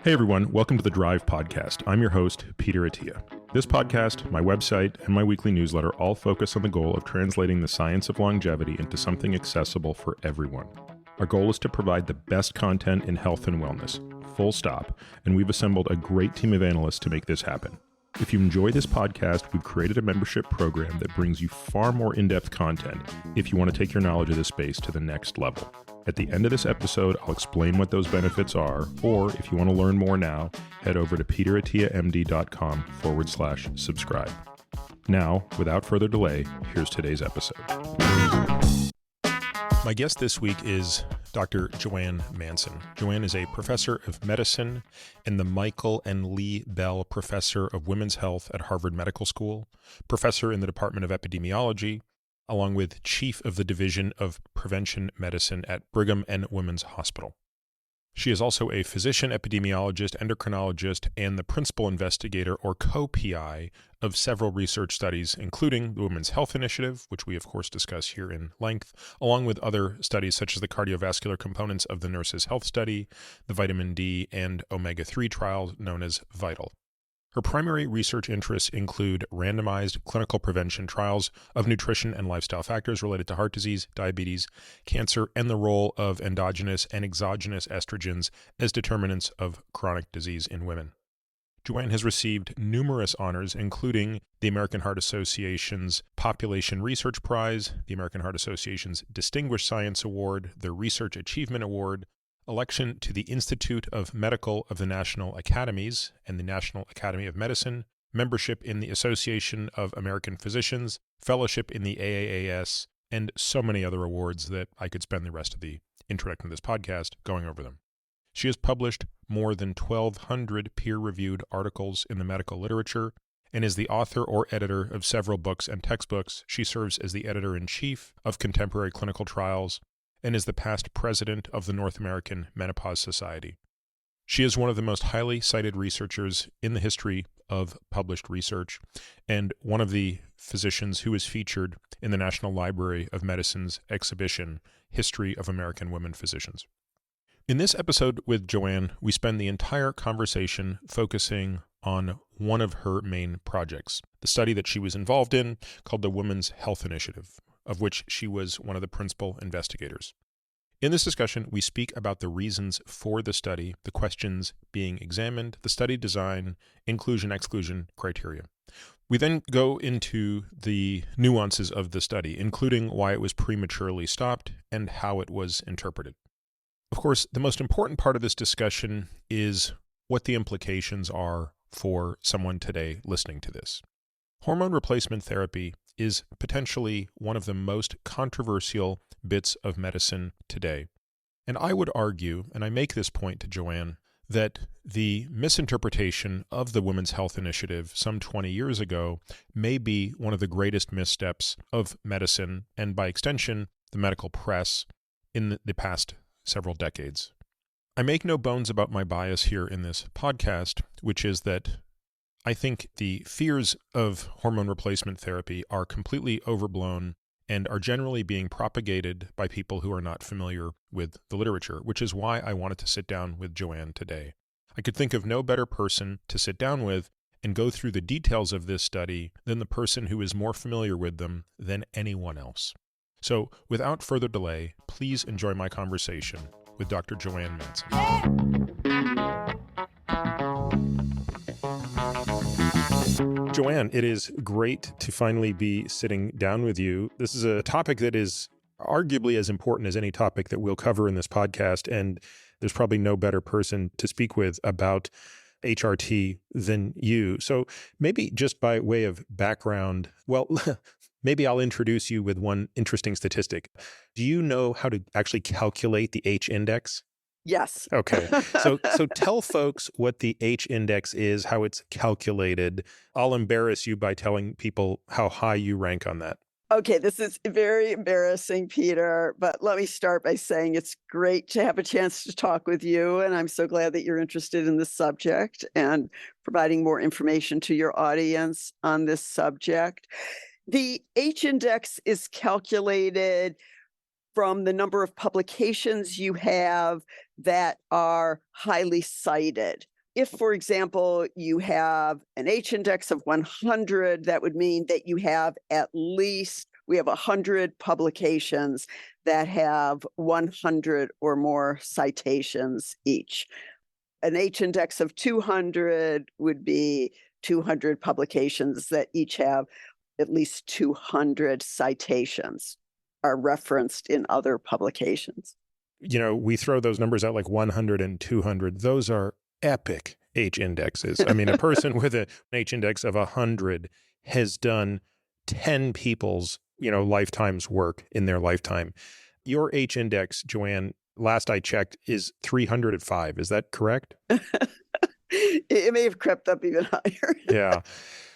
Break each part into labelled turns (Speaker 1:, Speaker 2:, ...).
Speaker 1: Hey everyone, welcome to the Drive Podcast. I'm your host, Peter Attia. This podcast, my website, and my weekly newsletter all focus on the goal of translating the science of longevity into something accessible for everyone. Our goal is to provide the best content in health and wellness, full stop, and we've assembled a great team of analysts to make this happen. If you enjoy this podcast, we've created a membership program that brings you far more in-depth content if you want to take your knowledge of this space to the next level. At the end of this episode, I'll explain what those benefits are, or if you want to learn more now, head over to peterattiamd.com/subscribe. Now, without further delay, here's today's episode. My guest this week is Dr. JoAnn Manson. JoAnn is a professor of medicine and the Michael and Lee Bell Professor of Women's Health at Harvard Medical School, professor in the Department of Epidemiology, along with chief of the Division of Prevention Medicine at Brigham and Women's Hospital. She is also a physician, epidemiologist, endocrinologist, and the principal investigator or co-PI of several research studies, including the Women's Health Initiative, which we of course discuss here in length, along with other studies such as the cardiovascular components of the Nurses' Health Study, the vitamin D and omega-3 trial known as VITAL. Her primary research interests include randomized clinical prevention trials of nutrition and lifestyle factors related to heart disease, diabetes, cancer, and the role of endogenous and exogenous estrogens as determinants of chronic disease in women. JoAnn has received numerous honors, including the American Heart Association's Population Research Prize, the American Heart Association's Distinguished Science Award, the Research Achievement Award, election to the Institute of Medical of the National Academies and the National Academy of Medicine, membership in the Association of American Physicians, fellowship in the AAAS, and so many other awards that I could spend the rest of the introduction to this podcast going over them. She has published more than 1,200 peer-reviewed articles in the medical literature and is the author or editor of several books and textbooks. She serves as the editor-in-chief of Contemporary Clinical Trials and is the past president of the North American Menopause Society. She is one of the most highly cited researchers in the history of published research, and one of the physicians who is featured in the National Library of Medicine's exhibition, History of American Women Physicians. In this episode with JoAnn, we spend the entire conversation focusing on one of her main projects, the study that she was involved in called the Women's Health Initiative, of which she was one of the principal investigators. In this discussion, we speak about the reasons for the study, the questions being examined, the study design, inclusion-exclusion criteria. We then go into the nuances of the study, including why it was prematurely stopped and how it was interpreted. Of course, the most important part of this discussion is what the implications are for someone today listening to this. Hormone replacement therapy is potentially one of the most controversial bits of medicine today. And I would argue, and I make this point to JoAnn, that the misinterpretation of the Women's Health Initiative some 20 years ago may be one of the greatest missteps of medicine, and by extension, the medical press in the past several decades. I make no bones about my bias here in this podcast, which is that I think the fears of hormone replacement therapy are completely overblown and are generally being propagated by people who are not familiar with the literature, which is why I wanted to sit down with JoAnn today. I could think of no better person to sit down with and go through the details of this study than the person who is more familiar with them than anyone else. So, without further delay, please enjoy my conversation with Dr. JoAnn Manson. JoAnn, it is great to finally be sitting down with you. This is a topic that is arguably as important as any topic that we'll cover in this podcast, and there's probably no better person to speak with about HRT than you. So maybe just by way of background, well, maybe I'll introduce you with one interesting statistic. Do you know how to actually calculate the H index?
Speaker 2: Yes.
Speaker 1: Okay. So tell folks what the H index is, how it's calculated. I'll embarrass you by telling people how high you rank on that.
Speaker 2: Okay, this is very embarrassing, Peter, but let me start by saying it's great to have a chance to talk with you, and I'm so glad that you're interested in this subject and providing more information to your audience on this subject. The H index is calculated from the number of publications you have that are highly cited. if, for example, you have an H index of 100, that would mean that you have we have 100 publications that have 100 or more citations each. An H index of 200 would be 200 publications that each have at least 200 citations are referenced in other publications.
Speaker 1: We throw those numbers out like 100 and 200. Those are epic H indexes. I mean, a person with an H index of 100 has done 10 people's, lifetime's work in their lifetime. Your H index, JoAnn, last I checked, is 305. Is that correct?
Speaker 2: It may have crept up even higher.
Speaker 1: Yeah.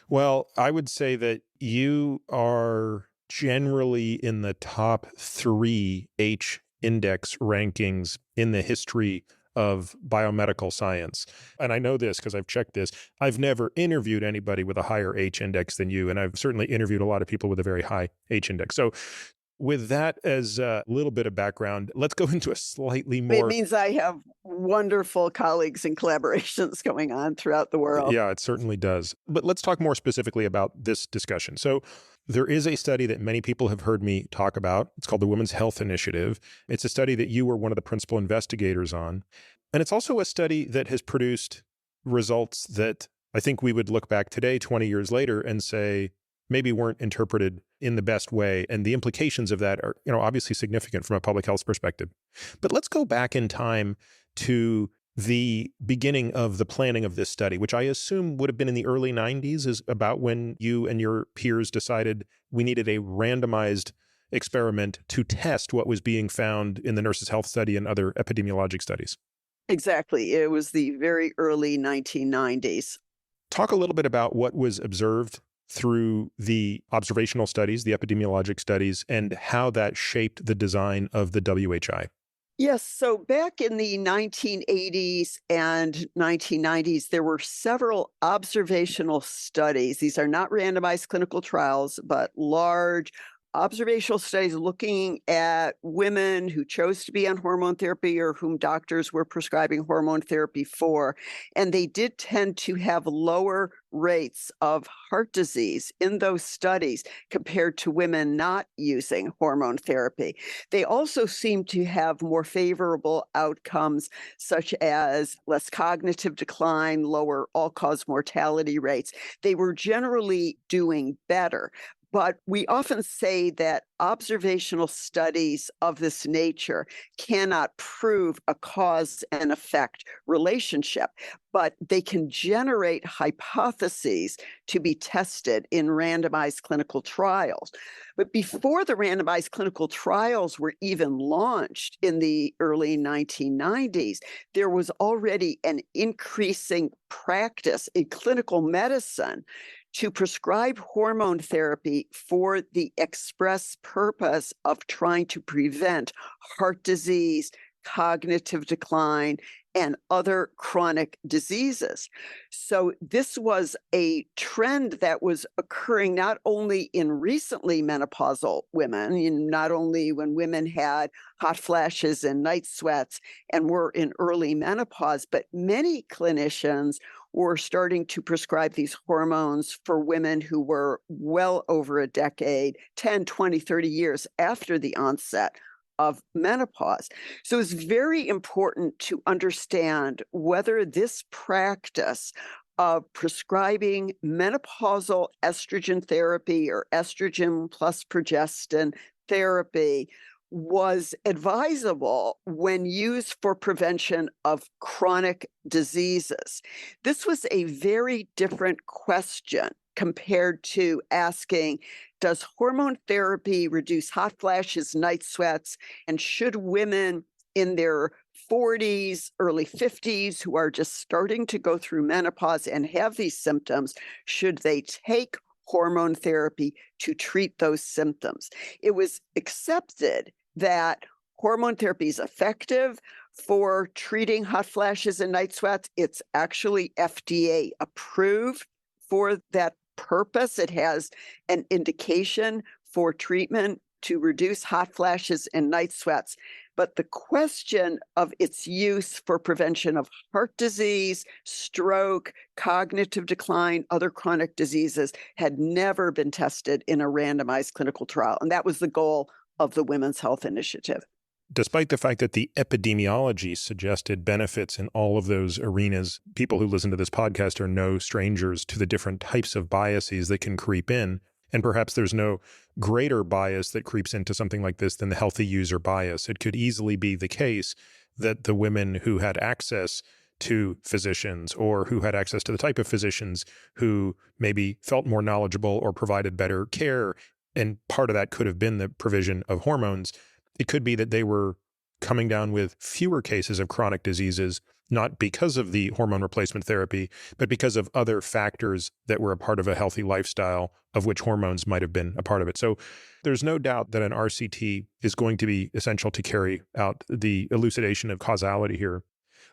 Speaker 1: Well, I would say that you are generally in the top 3 H index rankings in the history of biomedical science. And I know this because I've checked this. I've never interviewed anybody with a higher H index than you, and I've certainly interviewed a lot of people with a very high H index. So with that as a little bit of background, let's go into a slightly more...
Speaker 2: It means I have wonderful colleagues and collaborations going on throughout the world.
Speaker 1: Yeah, it certainly does. But let's talk more specifically about this discussion. So there is a study that many people have heard me talk about. It's called the Women's Health Initiative. It's a study that you were one of the principal investigators on. And it's also a study that has produced results that I think we would look back today, 20 years later, and say maybe weren't interpreted in the best way. And the implications of that are, obviously significant from a public health perspective. But let's go back in time to the beginning of the planning of this study, which I assume would have been in the early 90s, is about when you and your peers decided we needed a randomized experiment to test what was being found in the Nurses' Health Study and other epidemiologic studies.
Speaker 2: Exactly. It was the very early 1990s.
Speaker 1: Talk a little bit about what was observed through the observational studies, the epidemiologic studies, and how that shaped the design of the WHI.
Speaker 2: Yes. So back in the 1980s and 1990s, there were several observational studies. These are not randomized clinical trials, but large observational studies looking at women who chose to be on hormone therapy or whom doctors were prescribing hormone therapy for. And they did tend to have lower rates of heart disease in those studies compared to women not using hormone therapy. They also seem to have more favorable outcomes, such as less cognitive decline, lower all-cause mortality rates. They were generally doing better. But we often say that observational studies of this nature cannot prove a cause and effect relationship, but they can generate hypotheses to be tested in randomized clinical trials. But before the randomized clinical trials were even launched in the early 1990s, there was already an increasing practice in clinical medicine to prescribe hormone therapy for the express purpose of trying to prevent heart disease, cognitive decline, and other chronic diseases. So this was a trend that was occurring not only in recently menopausal women, not only when women had hot flashes and night sweats and were in early menopause, but many clinicians were starting to prescribe these hormones for women who were well over a decade, 10, 20, 30 years after the onset of menopause. So it's very important to understand whether this practice of prescribing menopausal estrogen therapy or estrogen plus progestin therapy was advisable when used for prevention of chronic diseases. This was a very different question compared to asking, does hormone therapy reduce hot flashes, night sweats, and should women in their 40s, early 50s, who are just starting to go through menopause and have these symptoms, should they take hormone therapy to treat those symptoms? It was accepted that hormone therapy is effective for treating hot flashes and night sweats. It's actually FDA approved for that purpose. It has an indication for treatment to reduce hot flashes and night sweats. but the question of its use for prevention of heart disease, stroke, cognitive decline, other chronic diseases had never been tested in a randomized clinical trial. And that was the goal of the Women's Health Initiative.
Speaker 1: Despite the fact that the epidemiology suggested benefits in all of those arenas, people who listen to this podcast are no strangers to the different types of biases that can creep in. And perhaps there's no greater bias that creeps into something like this than the healthy user bias. It could easily be the case that the women who had access to physicians or who had access to the type of physicians who maybe felt more knowledgeable or provided better care, and part of that could have been the provision of hormones, it could be that they were coming down with fewer cases of chronic diseases, not because of the hormone replacement therapy, but because of other factors that were a part of a healthy lifestyle, of which hormones might have been a part of it. So there's no doubt that an RCT is going to be essential to carry out the elucidation of causality here.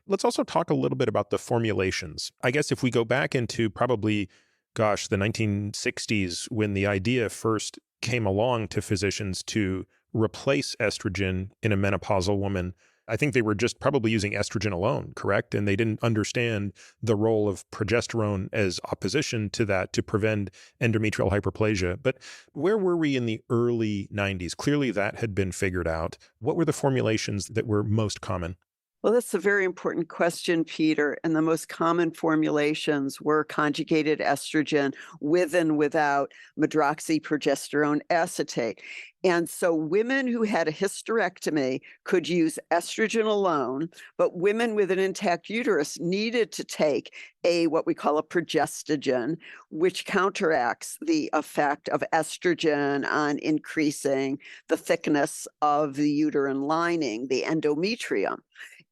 Speaker 1: Let's also talk a little bit about the formulations. I guess if we go back into probably, the 1960s, when the idea first came along to physicians to replace estrogen in a menopausal woman, I think they were just probably using estrogen alone, correct? And they didn't understand the role of progesterone as opposition to that to prevent endometrial hyperplasia. But where were we in the early 90s? Clearly that had been figured out. What were the formulations that were most common?
Speaker 2: Well, that's a very important question, Peter. And the most common formulations were conjugated estrogen with and without medroxyprogesterone acetate. And so women who had a hysterectomy could use estrogen alone, but women with an intact uterus needed to take what we call a progestogen, which counteracts the effect of estrogen on increasing the thickness of the uterine lining, the endometrium.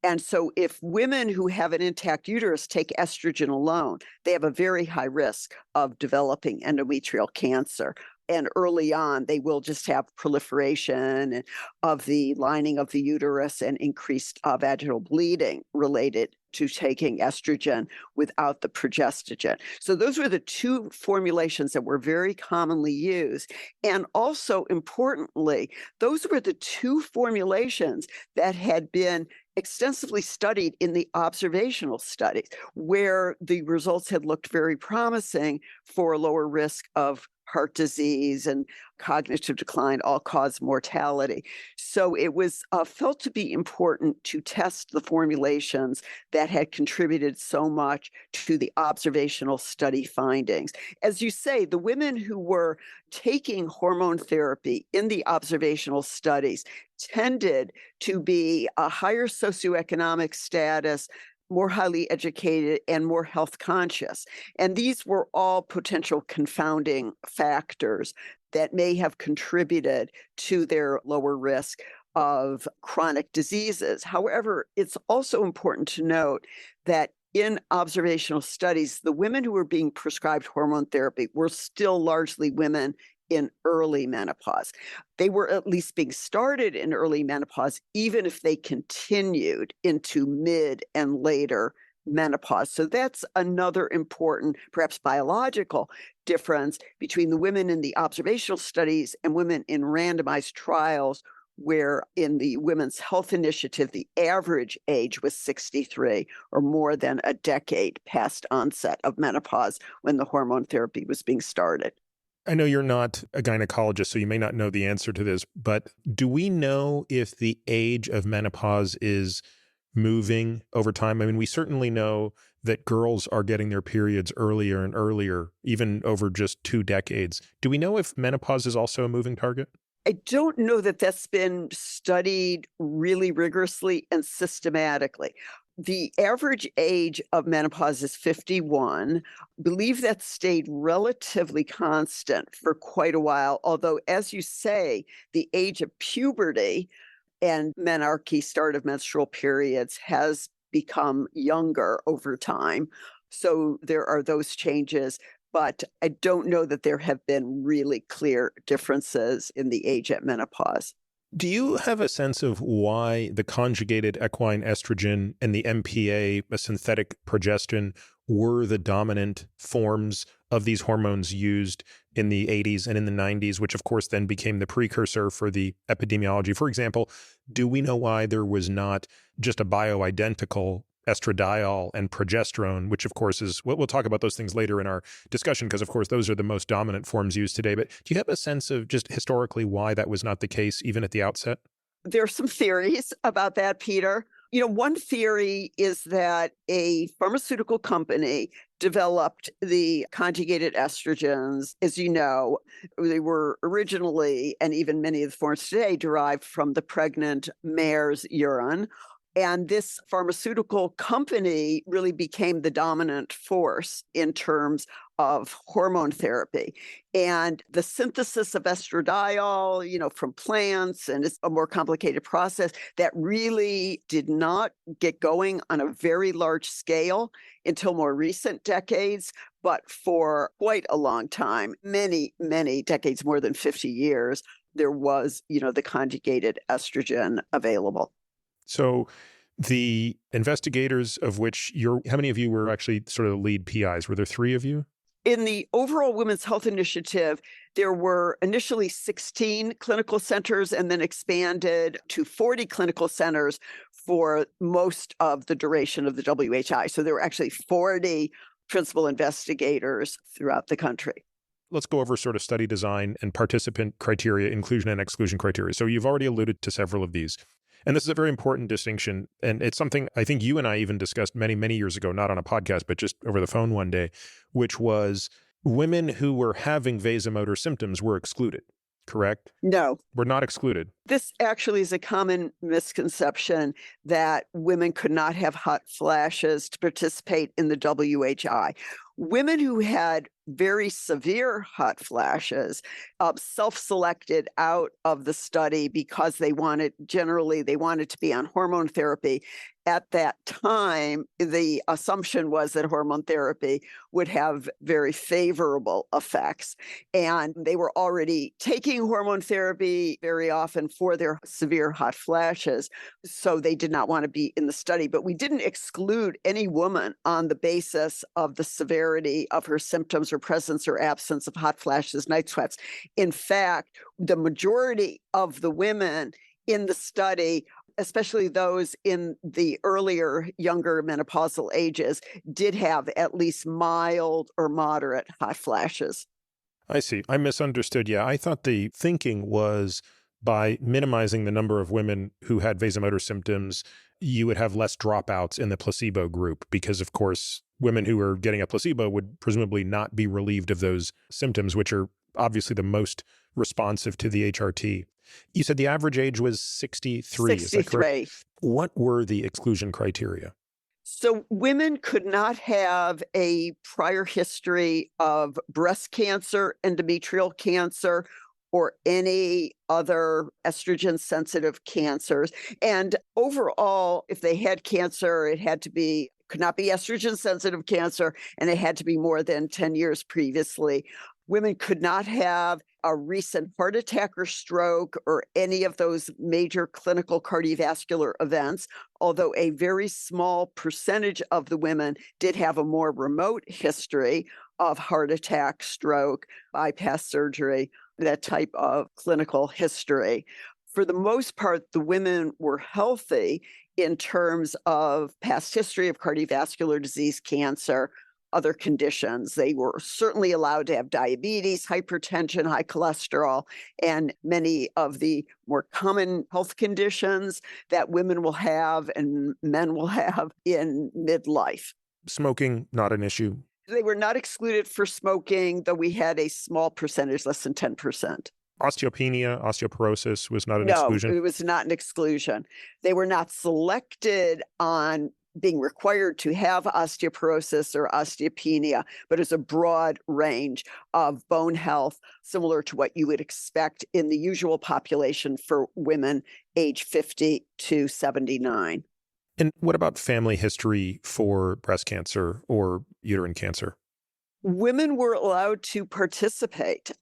Speaker 2: And so if women who have an intact uterus take estrogen alone, they have a very high risk of developing endometrial cancer. And early on, they will just have proliferation of the lining of the uterus and increased vaginal bleeding related to taking estrogen without the progestogen. So those were the two formulations that were very commonly used. And also importantly, those were the two formulations that had been extensively studied in the observational studies, where the results had looked very promising for lower risk of heart disease and cognitive decline, all-cause mortality. So it was felt to be important to test the formulations that had contributed so much to the observational study findings. As you say, the women who were taking hormone therapy in the observational studies tended to be a higher socioeconomic status, more highly educated, and more health conscious. And these were all potential confounding factors that may have contributed to their lower risk of chronic diseases. However, it's also important to note that in observational studies, the women who were being prescribed hormone therapy were still largely women in early menopause. They were at least being started in early menopause, even if they continued into mid and later menopause. So that's another important, perhaps biological difference between the women in the observational studies and women in randomized trials, where in the Women's Health Initiative, the average age was 63, or more than a decade past onset of menopause when the hormone therapy was being started.
Speaker 1: I know you're not a gynecologist, so you may not know the answer to this, but do we know if the age of menopause is moving over time? I mean, we certainly know that girls are getting their periods earlier and earlier, even over just 2 decades. Do we know if menopause is also a moving target?
Speaker 2: I don't know that that's been studied really rigorously and systematically. The average age of menopause is 51. Believe that stayed relatively constant for quite a while, although, as you say, the age of puberty and menarche, start of menstrual periods, has become younger over time. So there are those changes, but I don't know that there have been really clear differences in the age at menopause.
Speaker 1: Do you have a sense of why the conjugated equine estrogen and the MPA, a synthetic progestin, were the dominant forms of these hormones used in the 80s and in the 90s, which of course then became the precursor for the epidemiology. For example, do we know why there was not just a bioidentical estradiol and progesterone, which of course is, we'll talk about those things later in our discussion, because of course those are the most dominant forms used today. But do you have a sense of just historically why that was not the case even at the outset?
Speaker 2: There are some theories about that, Peter. One theory is that a pharmaceutical company developed the conjugated estrogens. As you know, they were originally, and even many of the forms today, derived from the pregnant mare's urine. And this pharmaceutical company really became the dominant force in terms of hormone therapy. And the synthesis of estradiol, from plants, and it's a more complicated process that really did not get going on a very large scale until more recent decades. But for quite a long time, many, many decades, more than 50 years, there was, the conjugated estrogen available.
Speaker 1: So the investigators of which how many of you were actually sort of the lead PIs? Were there 3 of you?
Speaker 2: In the overall Women's Health Initiative, there were initially 16 clinical centers and then expanded to 40 clinical centers for most of the duration of the WHI. So there were actually 40 principal investigators throughout the country.
Speaker 1: Let's go over sort of study design and participant criteria, inclusion and exclusion criteria. So you've already alluded to several of these. And this is a very important distinction. And it's something I think you and I even discussed many, many years ago, not on a podcast, but just over the phone one day, which was women who were having vasomotor symptoms were excluded, correct?
Speaker 2: No.
Speaker 1: Were not excluded.
Speaker 2: This actually is a common misconception that women could not have hot flashes to participate in the WHI. Women who had very severe hot flashes self-selected out of the study because they wanted to be on hormone therapy. At that time, the assumption was that hormone therapy would have very favorable effects. And they were already taking hormone therapy very often for their severe hot flashes. So they did not want to be in the study. But we didn't exclude any woman on the basis of the severity of her symptoms or presence or absence of hot flashes, night sweats. In fact, the majority of the women in the study, especially those in the earlier, younger menopausal ages, did have at least mild or moderate hot flashes.
Speaker 1: I see. I misunderstood. Yeah, I thought the thinking was by minimizing the number of women who had vasomotor symptoms, you would have less dropouts in the placebo group because, of course, women who are getting a placebo would presumably not be relieved of those symptoms, which are obviously the most responsive to the HRT. You said the average age was 63.
Speaker 2: 63.
Speaker 1: Is that correct? What were the exclusion criteria?
Speaker 2: So women could not have a prior history of breast cancer, endometrial cancer, or any other estrogen-sensitive cancers. And overall, if they had cancer, could not be estrogen-sensitive cancer, and it had to be more than 10 years previously. Women could not have a recent heart attack or stroke or any of those major clinical cardiovascular events, although a very small percentage of the women did have a more remote history of heart attack, stroke, bypass surgery, that type of clinical history. For the most part, the women were healthy in terms of past history of cardiovascular disease, cancer, other conditions. They were certainly allowed to have diabetes, hypertension, high cholesterol, and many of the more common health conditions that women will have and men will have in midlife.
Speaker 1: Smoking, not an issue.
Speaker 2: They were not excluded for smoking, though we had a small percentage, less than 10%.
Speaker 1: Osteopenia, osteoporosis was not an
Speaker 2: No,
Speaker 1: exclusion?
Speaker 2: it was not an exclusion. They were not selected on being required to have osteoporosis or osteopenia, but it's a broad range of bone health, similar to what you would expect in the usual population for women age 50 to 79.
Speaker 1: And what about family history for breast cancer or uterine cancer?
Speaker 2: Women were allowed to participate.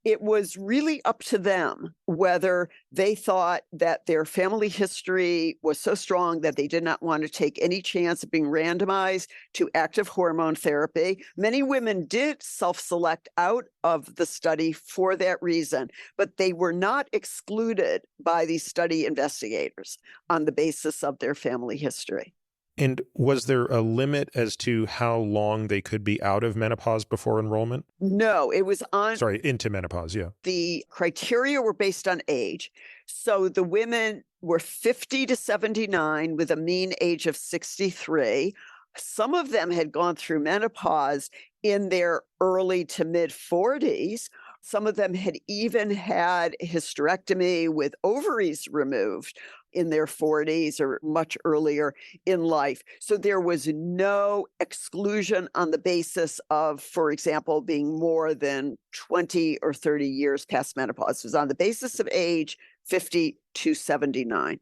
Speaker 2: It was really up to them whether they thought that their family history was so strong that they did not want to take any chance of being randomized to active hormone therapy. Many women did self select out of the study for that reason, but they were not excluded by the study investigators on the basis of their family history.
Speaker 1: And was there a limit as to how long they could be out of menopause before enrollment?
Speaker 2: No, it was on
Speaker 1: Sorry, into menopause, yeah.
Speaker 2: the criteria were based on age. So the women were 50 to 79 with a mean age of 63. Some of them had gone through menopause in their early to mid 40s. Some of them had even had hysterectomy with ovaries removed in their 40s or much earlier in life. So there was no exclusion on the basis of, for example, being more than 20 or 30 years past menopause. It was on the basis of age 50 to 79.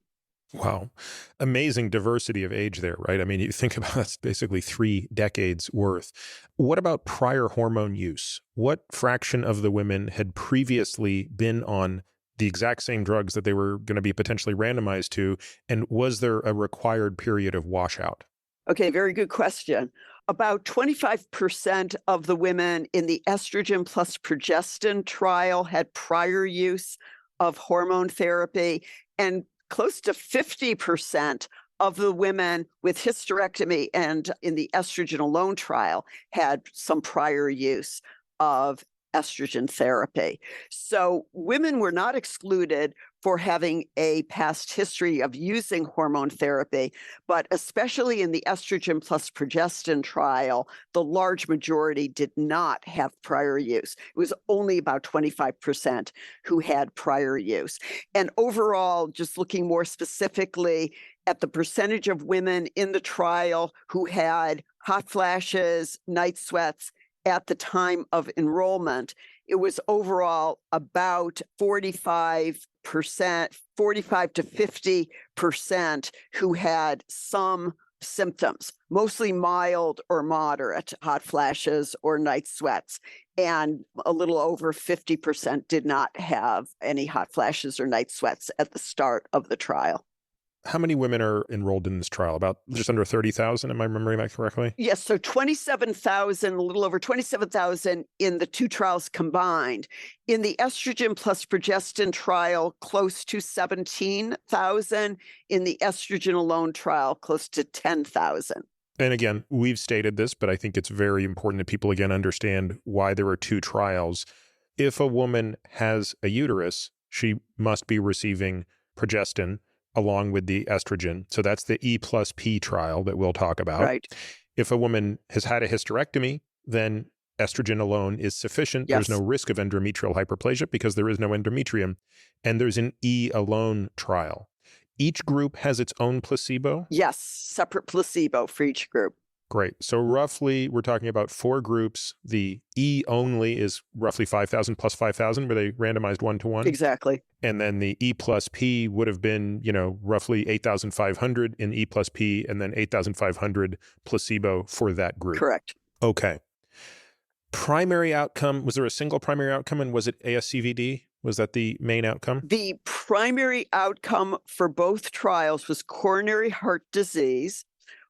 Speaker 1: Wow. Amazing diversity of age there, right? I mean, you think about that's basically 3 decades worth. What about prior hormone use? What fraction of the women had previously been on the exact same drugs that they were going to be potentially randomized to? And was there a required period of washout?
Speaker 2: Okay, very good question. About 25% of the women in the estrogen plus progestin trial had prior use of hormone therapy, and close to 50% of the women with hysterectomy and in the estrogen alone trial had some prior use of estrogen therapy. So women were not excluded for having a past history of using hormone therapy, but especially in the estrogen plus progestin trial, the large majority did not have prior use. It was only about 25% who had prior use. And overall, just looking more specifically at the percentage of women in the trial who had hot flashes, night sweats, at the time of enrollment, it was overall about 45%, 45 to 50% who had some symptoms, mostly mild or moderate hot flashes or night sweats. And a little over 50% did not have any hot flashes or night sweats at the start of the trial.
Speaker 1: How many women are enrolled in this trial? About just under 30,000, am I remembering that correctly?
Speaker 2: Yes, so 27,000, a little over 27,000 in the two trials combined. In the estrogen plus progestin trial, close to 17,000. In the estrogen alone trial, close to 10,000.
Speaker 1: And again, we've stated this, but I think it's very important that people again understand why there are 2 trials. If a woman has a uterus, she must be receiving progestin along with the estrogen. So that's the E plus P trial that we'll talk about.
Speaker 2: Right.
Speaker 1: If a woman has had a hysterectomy, then estrogen alone is sufficient.
Speaker 2: Yes.
Speaker 1: There's no risk of endometrial hyperplasia because there is no endometrium. And there's an E alone trial. Each group has its own placebo?
Speaker 2: Yes, separate placebo for each group.
Speaker 1: Great. So roughly, we're talking about 4 groups. The E only is roughly 5,000 plus 5,000, where they randomized 1-to-1.
Speaker 2: Exactly.
Speaker 1: And then the E plus P would have been, roughly 8,500 in E plus P, and then 8,500 placebo for that group.
Speaker 2: Correct.
Speaker 1: Okay. Primary outcome, was there a single primary outcome, and was it ASCVD? Was that the main outcome?
Speaker 2: The primary outcome for both trials was coronary heart disease,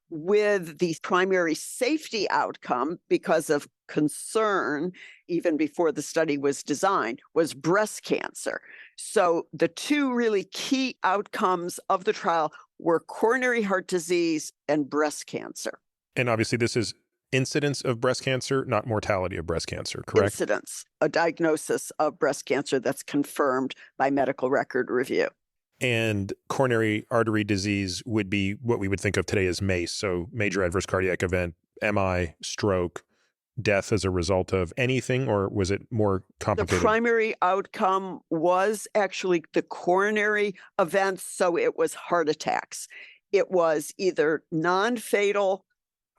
Speaker 2: with the primary safety outcome, because of concern, even before the study was designed, was breast cancer. So the 2 really key outcomes of the trial were coronary heart disease and breast cancer.
Speaker 1: And obviously this is incidence of breast cancer, not mortality of breast cancer, correct?
Speaker 2: Incidence, a diagnosis of breast cancer that's confirmed by medical record review.
Speaker 1: And coronary artery disease would be what we would think of today as MACE, so major adverse cardiac event, MI, stroke, death as a result of anything, or was it more complicated?
Speaker 2: The primary outcome was actually the coronary events, so it was heart attacks. It was either non-fatal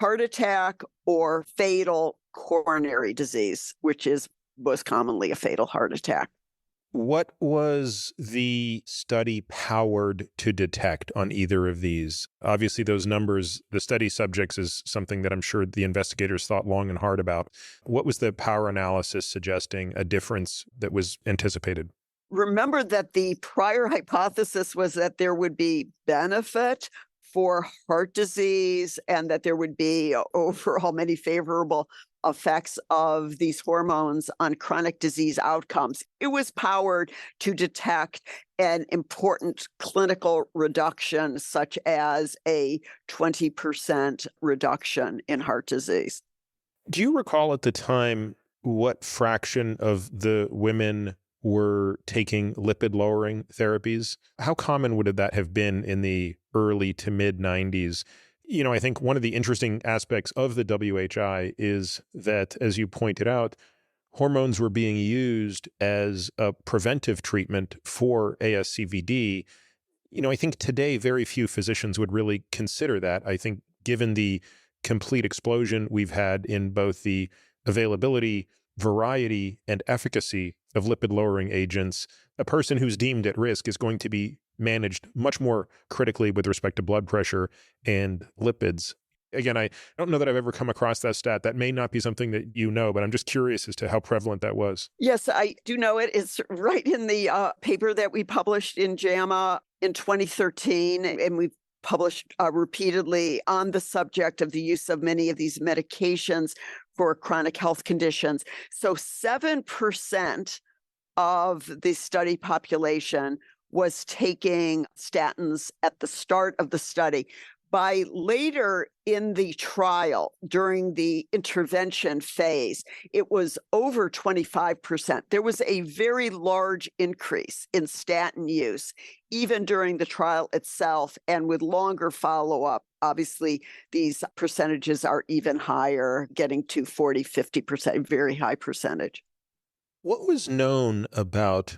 Speaker 2: heart attack or fatal coronary disease, which is most commonly a fatal heart attack.
Speaker 1: What was the study powered to detect on either of these? Obviously, those numbers, the study subjects is something that I'm sure the investigators thought long and hard about. What was the power analysis suggesting a difference that was anticipated?
Speaker 2: Remember that the prior hypothesis was that there would be benefit for heart disease and that there would be overall many favorable effects of these hormones on chronic disease outcomes. It was powered to detect an important clinical reduction, such as a 20% reduction in heart disease.
Speaker 1: Do you recall at the time what fraction of the women were taking lipid lowering therapies? How common would that have been in the early to mid 90s? I think one of the interesting aspects of the WHI is that, as you pointed out, hormones were being used as a preventive treatment for ASCVD. I think today very few physicians would really consider that. I think given the complete explosion we've had in both the availability, variety, and efficacy of lipid lowering agents, a person who's deemed at risk is going to be managed much more critically with respect to blood pressure and lipids. Again, I don't know that I've ever come across that stat. That may not be something that you know, but I'm just curious as to how prevalent that was.
Speaker 2: Yes, I do know it. It's right in the paper that we published in JAMA in 2013, and we've published repeatedly on the subject of the use of many of these medications for chronic health conditions. So 7% of the study population was taking statins at the start of the study. By later in the trial, during the intervention phase, it was over 25%. There was a very large increase in statin use, even during the trial itself, and with longer follow-up. Obviously, these percentages are even higher, getting to 40, 50%, very high percentage.
Speaker 1: What was known about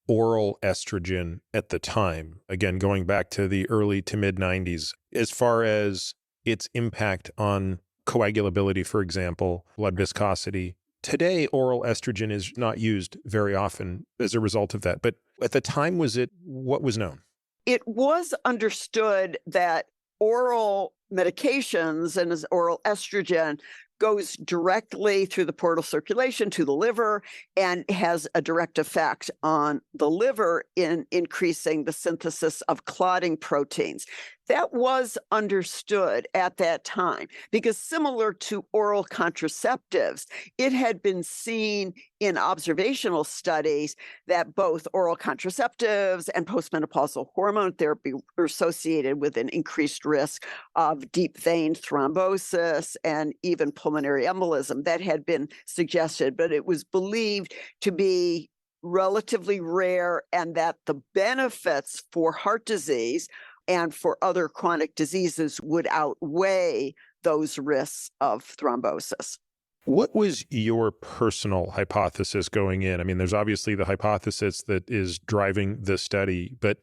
Speaker 1: oral estrogen at the time? Again, going back to the early to mid 90s, as far as its impact on coagulability, for example, blood viscosity. Today, oral estrogen is not used very often as a result of that. But at the time, what was known?
Speaker 2: It was understood that oral medications and as oral estrogen goes directly through the portal circulation to the liver and has a direct effect on the liver in increasing the synthesis of clotting proteins. That was understood at that time because, similar to oral contraceptives, it had been seen in observational studies that both oral contraceptives and postmenopausal hormone therapy were associated with an increased risk of deep vein thrombosis and even pulmonary embolism. That had been suggested, but it was believed to be relatively rare, and that the benefits for heart disease and for other chronic diseases would outweigh those risks of thrombosis.
Speaker 1: What was your personal hypothesis going in? I mean, there's obviously the hypothesis that is driving the study, but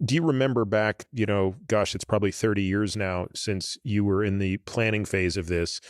Speaker 1: do you remember back, it's probably 30 years now since you were in the planning phase of this.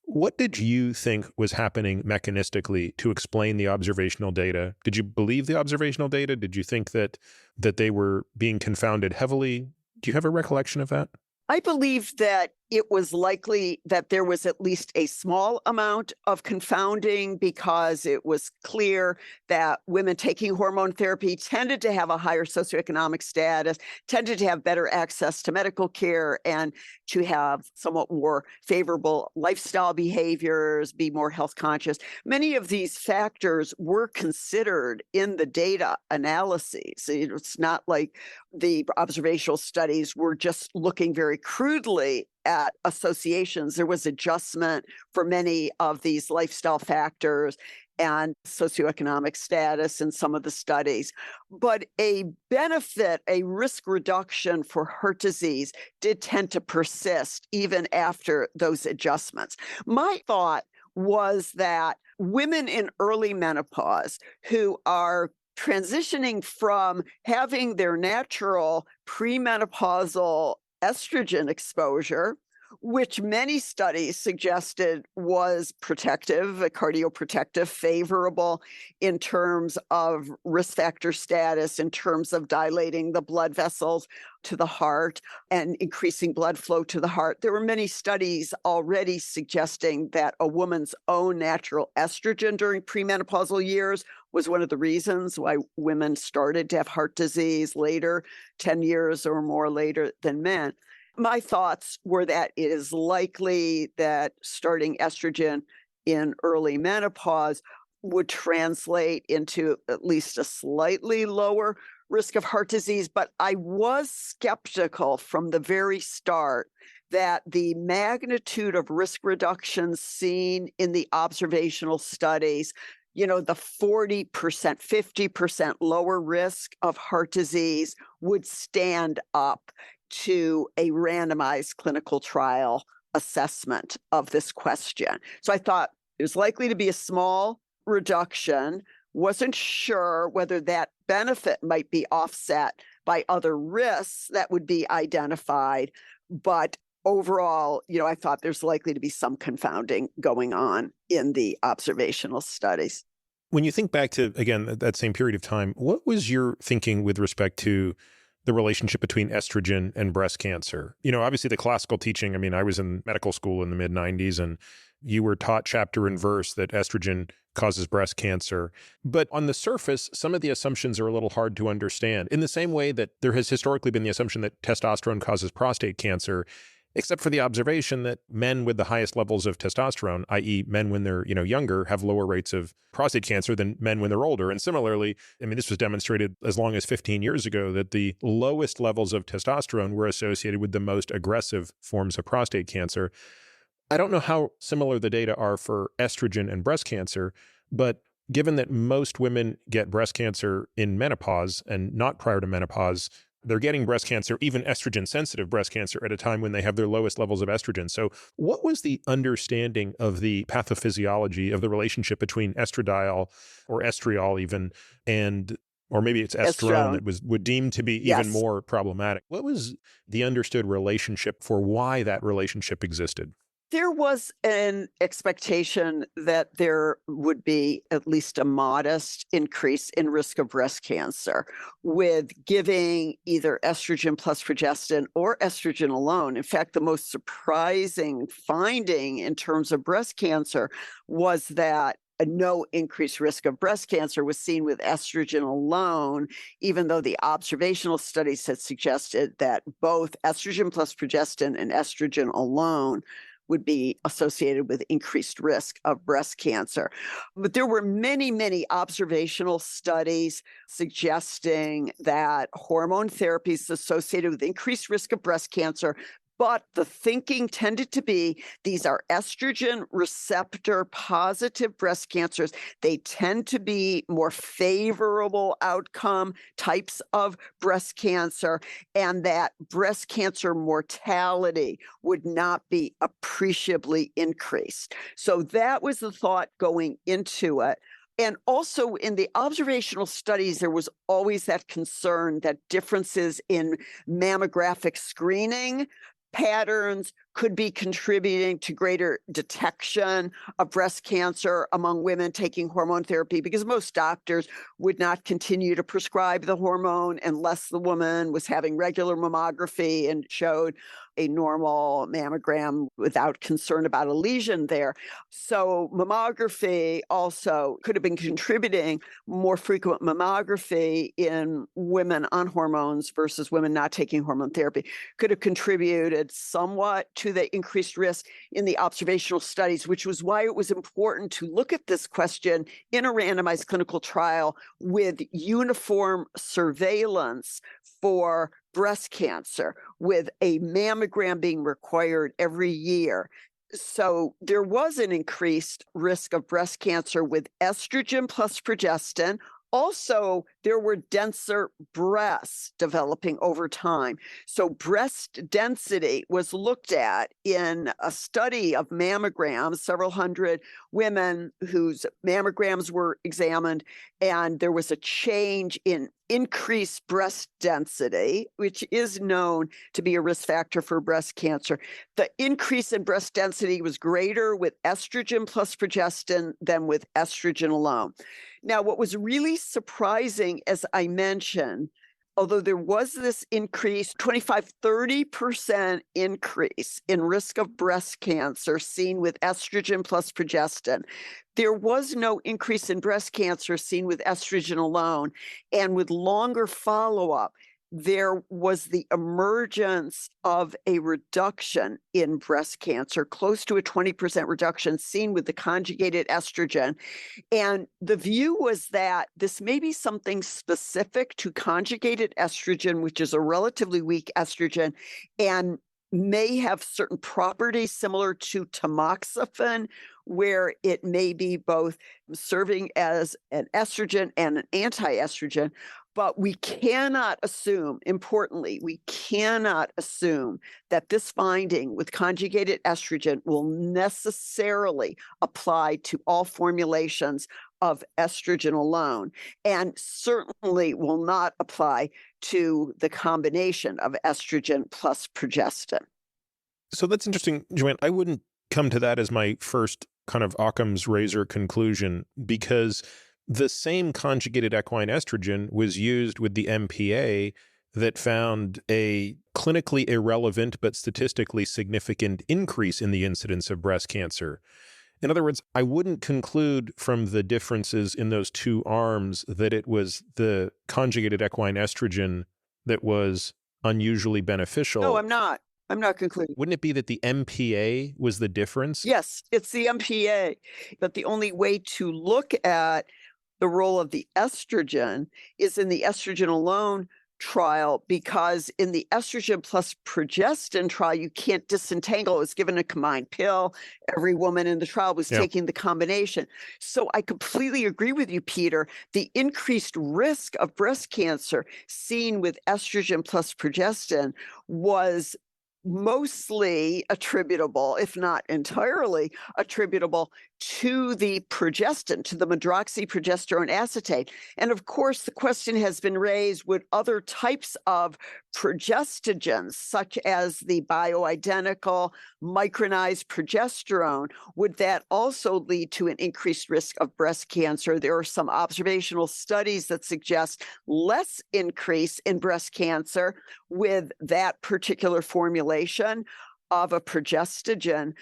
Speaker 1: What did you think was happening mechanistically to explain the observational data? Did you believe the observational data? Did you think that they were being confounded heavily? Do you have a recollection of that?
Speaker 2: I believe that it was likely that there was at least a small amount of confounding because it was clear that women taking hormone therapy tended to have a higher socioeconomic status, tended to have better access to medical care, and to have somewhat more favorable lifestyle behaviors, be more health conscious. Many of these factors were considered in the data analyses. It's not like the observational studies were just looking very crudely at associations. There was adjustment for many of these lifestyle factors and socioeconomic status in some of the studies. But a benefit, a risk reduction for heart disease did tend to persist even after those adjustments. My thought was that women in early menopause who are transitioning from having their natural premenopausal estrogen exposure which many studies suggested was protective, cardioprotective, favorable in terms of risk factor status, in terms of dilating the blood vessels to the heart and increasing blood flow to the heart. There were many studies already suggesting that a woman's own natural estrogen during premenopausal years was one of the reasons why women started to have heart disease later, 10 years or more later than men. My thoughts were that it is likely that starting estrogen in early menopause would translate into at least a slightly lower risk of heart disease. But I was skeptical from the very start that the magnitude of risk reductions seen in the observational studies, the 40%, 50% lower risk of heart disease would stand up to a randomized clinical trial assessment of this question. So I thought it was likely to be a small reduction. Wasn't sure whether that benefit might be offset by other risks that would be identified. But overall, I thought there's likely to be some confounding going on in the observational studies.
Speaker 1: When you think back to, again, that same period of time, what was your thinking with respect to the relationship between estrogen and breast cancer? Obviously the classical teaching, I was in medical school in the mid-90s, and you were taught chapter and verse that estrogen causes breast cancer. But on the surface, some of the assumptions are a little hard to understand, in the same way that there has historically been the assumption that testosterone causes prostate cancer, except for the observation that men with the highest levels of testosterone, i.e. men when they're younger, have lower rates of prostate cancer than men when they're older. And similarly, this was demonstrated as long as 15 years ago, that the lowest levels of testosterone were associated with the most aggressive forms of prostate cancer. I don't know how similar the data are for estrogen and breast cancer, but given that most women get breast cancer in menopause and not prior to menopause, they're getting breast cancer, even estrogen-sensitive breast cancer, at a time when they have their lowest levels of estrogen. So what was the understanding of the pathophysiology of the relationship between estradiol, or estriol even, or maybe it's estrone that would deem to be even more problematic? What was the understood relationship for why that relationship existed?
Speaker 2: There was an expectation that there would be at least a modest increase in risk of breast cancer with giving either estrogen plus progestin or estrogen alone. In fact, the most surprising finding in terms of breast cancer was that no increased risk of breast cancer was seen with estrogen alone, even though the observational studies had suggested that both estrogen plus progestin and estrogen alone would be associated with increased risk of breast cancer. But there were many, many observational studies suggesting that hormone therapy is associated with increased risk of breast cancer. But the thinking tended to be these are estrogen receptor positive breast cancers. They tend to be more favorable outcome types of breast cancer, and that breast cancer mortality would not be appreciably increased. So that was the thought going into it. And also in the observational studies, there was always that concern that differences in mammographic screening patterns could be contributing to greater detection of breast cancer among women taking hormone therapy, because most doctors would not continue to prescribe the hormone unless the woman was having regular mammography and showed a normal mammogram without concern about a lesion there. So mammography also could have been contributing. More frequent mammography in women on hormones versus women not taking hormone therapy could have contributed somewhat to the increased risk in the observational studies, which was why it was important to look at this question in a randomized clinical trial with uniform surveillance for breast cancer, with a mammogram being required every year. So there was an increased risk of breast cancer with estrogen plus progestin, Also, there were denser breasts developing over time. So, breast density was looked at in a study of mammograms, several hundred women whose mammograms were examined, and there was a change in increased breast density, which is known to be a risk factor for breast cancer. The increase in breast density was greater with estrogen plus progestin than with estrogen alone. Now, what was really surprising, as I mentioned, although there was this increase, 25-30% increase in risk of breast cancer seen with estrogen plus progestin, there was no increase in breast cancer seen with estrogen alone. And with longer follow-up, there was the emergence of a reduction in breast cancer, close to a 20% reduction seen with the conjugated estrogen. And the view was that this may be something specific to conjugated estrogen, which is a relatively weak estrogen, and may have certain properties similar to tamoxifen, where it may be both serving as an estrogen and an anti-estrogen. But we cannot assume, importantly, we cannot assume that this finding with conjugated estrogen will necessarily apply to all formulations of estrogen alone, and certainly will not apply to the combination of estrogen plus progestin.
Speaker 1: So that's interesting, JoAnn. I wouldn't come to that as my first kind of Occam's razor conclusion, because the same conjugated equine estrogen was used with the MPA that found a clinically irrelevant but statistically significant increase in the incidence of breast cancer. In other words, I wouldn't conclude from the differences in those two arms that it was the conjugated equine estrogen that was unusually beneficial.
Speaker 2: No, I'm not. I'm not concluding.
Speaker 1: Wouldn't it be that the MPA was the difference?
Speaker 2: Yes, it's the MPA. But the only way to look at the role of the estrogen is in the estrogen alone trial, because in the estrogen plus progestin trial, you can't disentangle. It was given a combined pill. Every woman in the trial was taking the combination. So I completely agree with you, Peter. The increased risk of breast cancer seen with estrogen plus progestin was mostly attributable, if not entirely attributable, to the progestin, to the medroxyprogesterone acetate. And of course, the question has been raised, would other types of progestogens, such as the bioidentical micronized progesterone, would that also lead to an increased risk of breast cancer? There are some observational studies that suggest less increase in breast cancer with that particular formulation of a progestogen.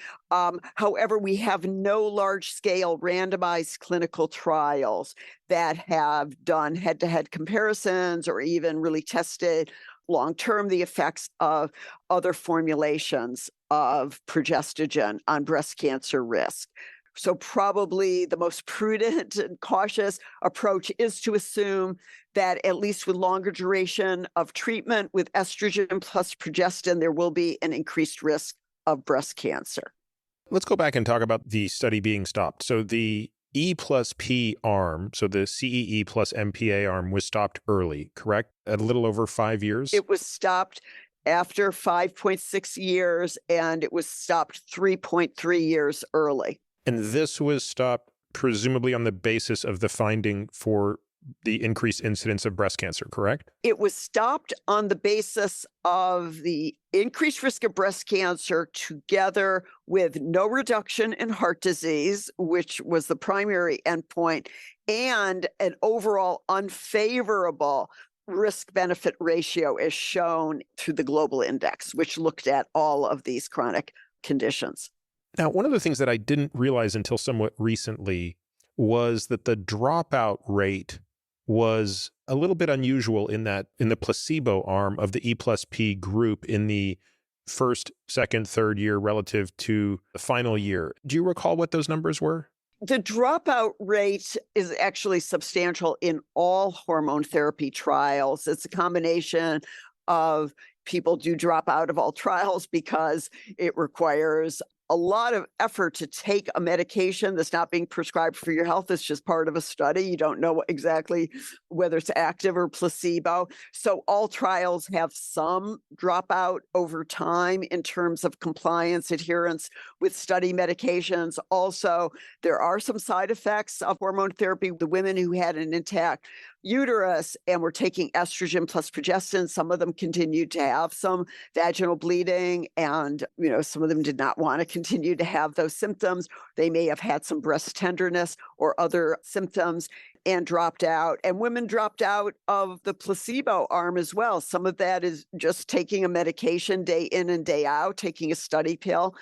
Speaker 2: However, we have no large-scale randomized clinical trials that have done head-to-head comparisons or even really tested long-term the effects of other formulations of progestogen on breast cancer risk. So probably the most prudent and cautious approach is to assume that at least with longer duration of treatment with estrogen plus progestin, there will be an increased risk of breast cancer.
Speaker 1: Let's go back and talk about the study being stopped. So the E plus P arm, so the CEE plus MPA arm, was stopped early, correct? At a little over 5 years?
Speaker 2: It was stopped after 5.6 years, and it was stopped 3.3 years early.
Speaker 1: And this was stopped presumably on the basis of the finding for the increased incidence of breast cancer, correct?
Speaker 2: It was stopped on the basis of the increased risk of breast cancer together with no reduction in heart disease, which was the primary endpoint, and an overall unfavorable risk-benefit ratio as shown through the global index, which looked at all of these chronic conditions.
Speaker 1: Now, one of the things that I didn't realize until somewhat recently was that the dropout rate was a little bit unusual in that in the placebo arm of the E plus P group in the first, second, third year relative to the final year. Do you recall what those numbers were?
Speaker 2: The dropout rate is actually substantial in all hormone therapy trials. It's a combination of people do drop out of all trials because it requires a lot of effort to take a medication that's not being prescribed for your health. It's just part of a study. You don't know exactly whether it's active or placebo. So all trials have some dropout over time in terms of compliance, adherence with study medications. Also, there are some side effects of hormone therapy. The women who had an intact uterus and were taking estrogen plus progestin, some of them continued to have some vaginal bleeding, and some of them did not want to continue to have those symptoms. They may have had some breast tenderness or other symptoms and dropped out. And women dropped out of the placebo arm as well. Some of that is just taking a medication day in and day out, taking a study pill.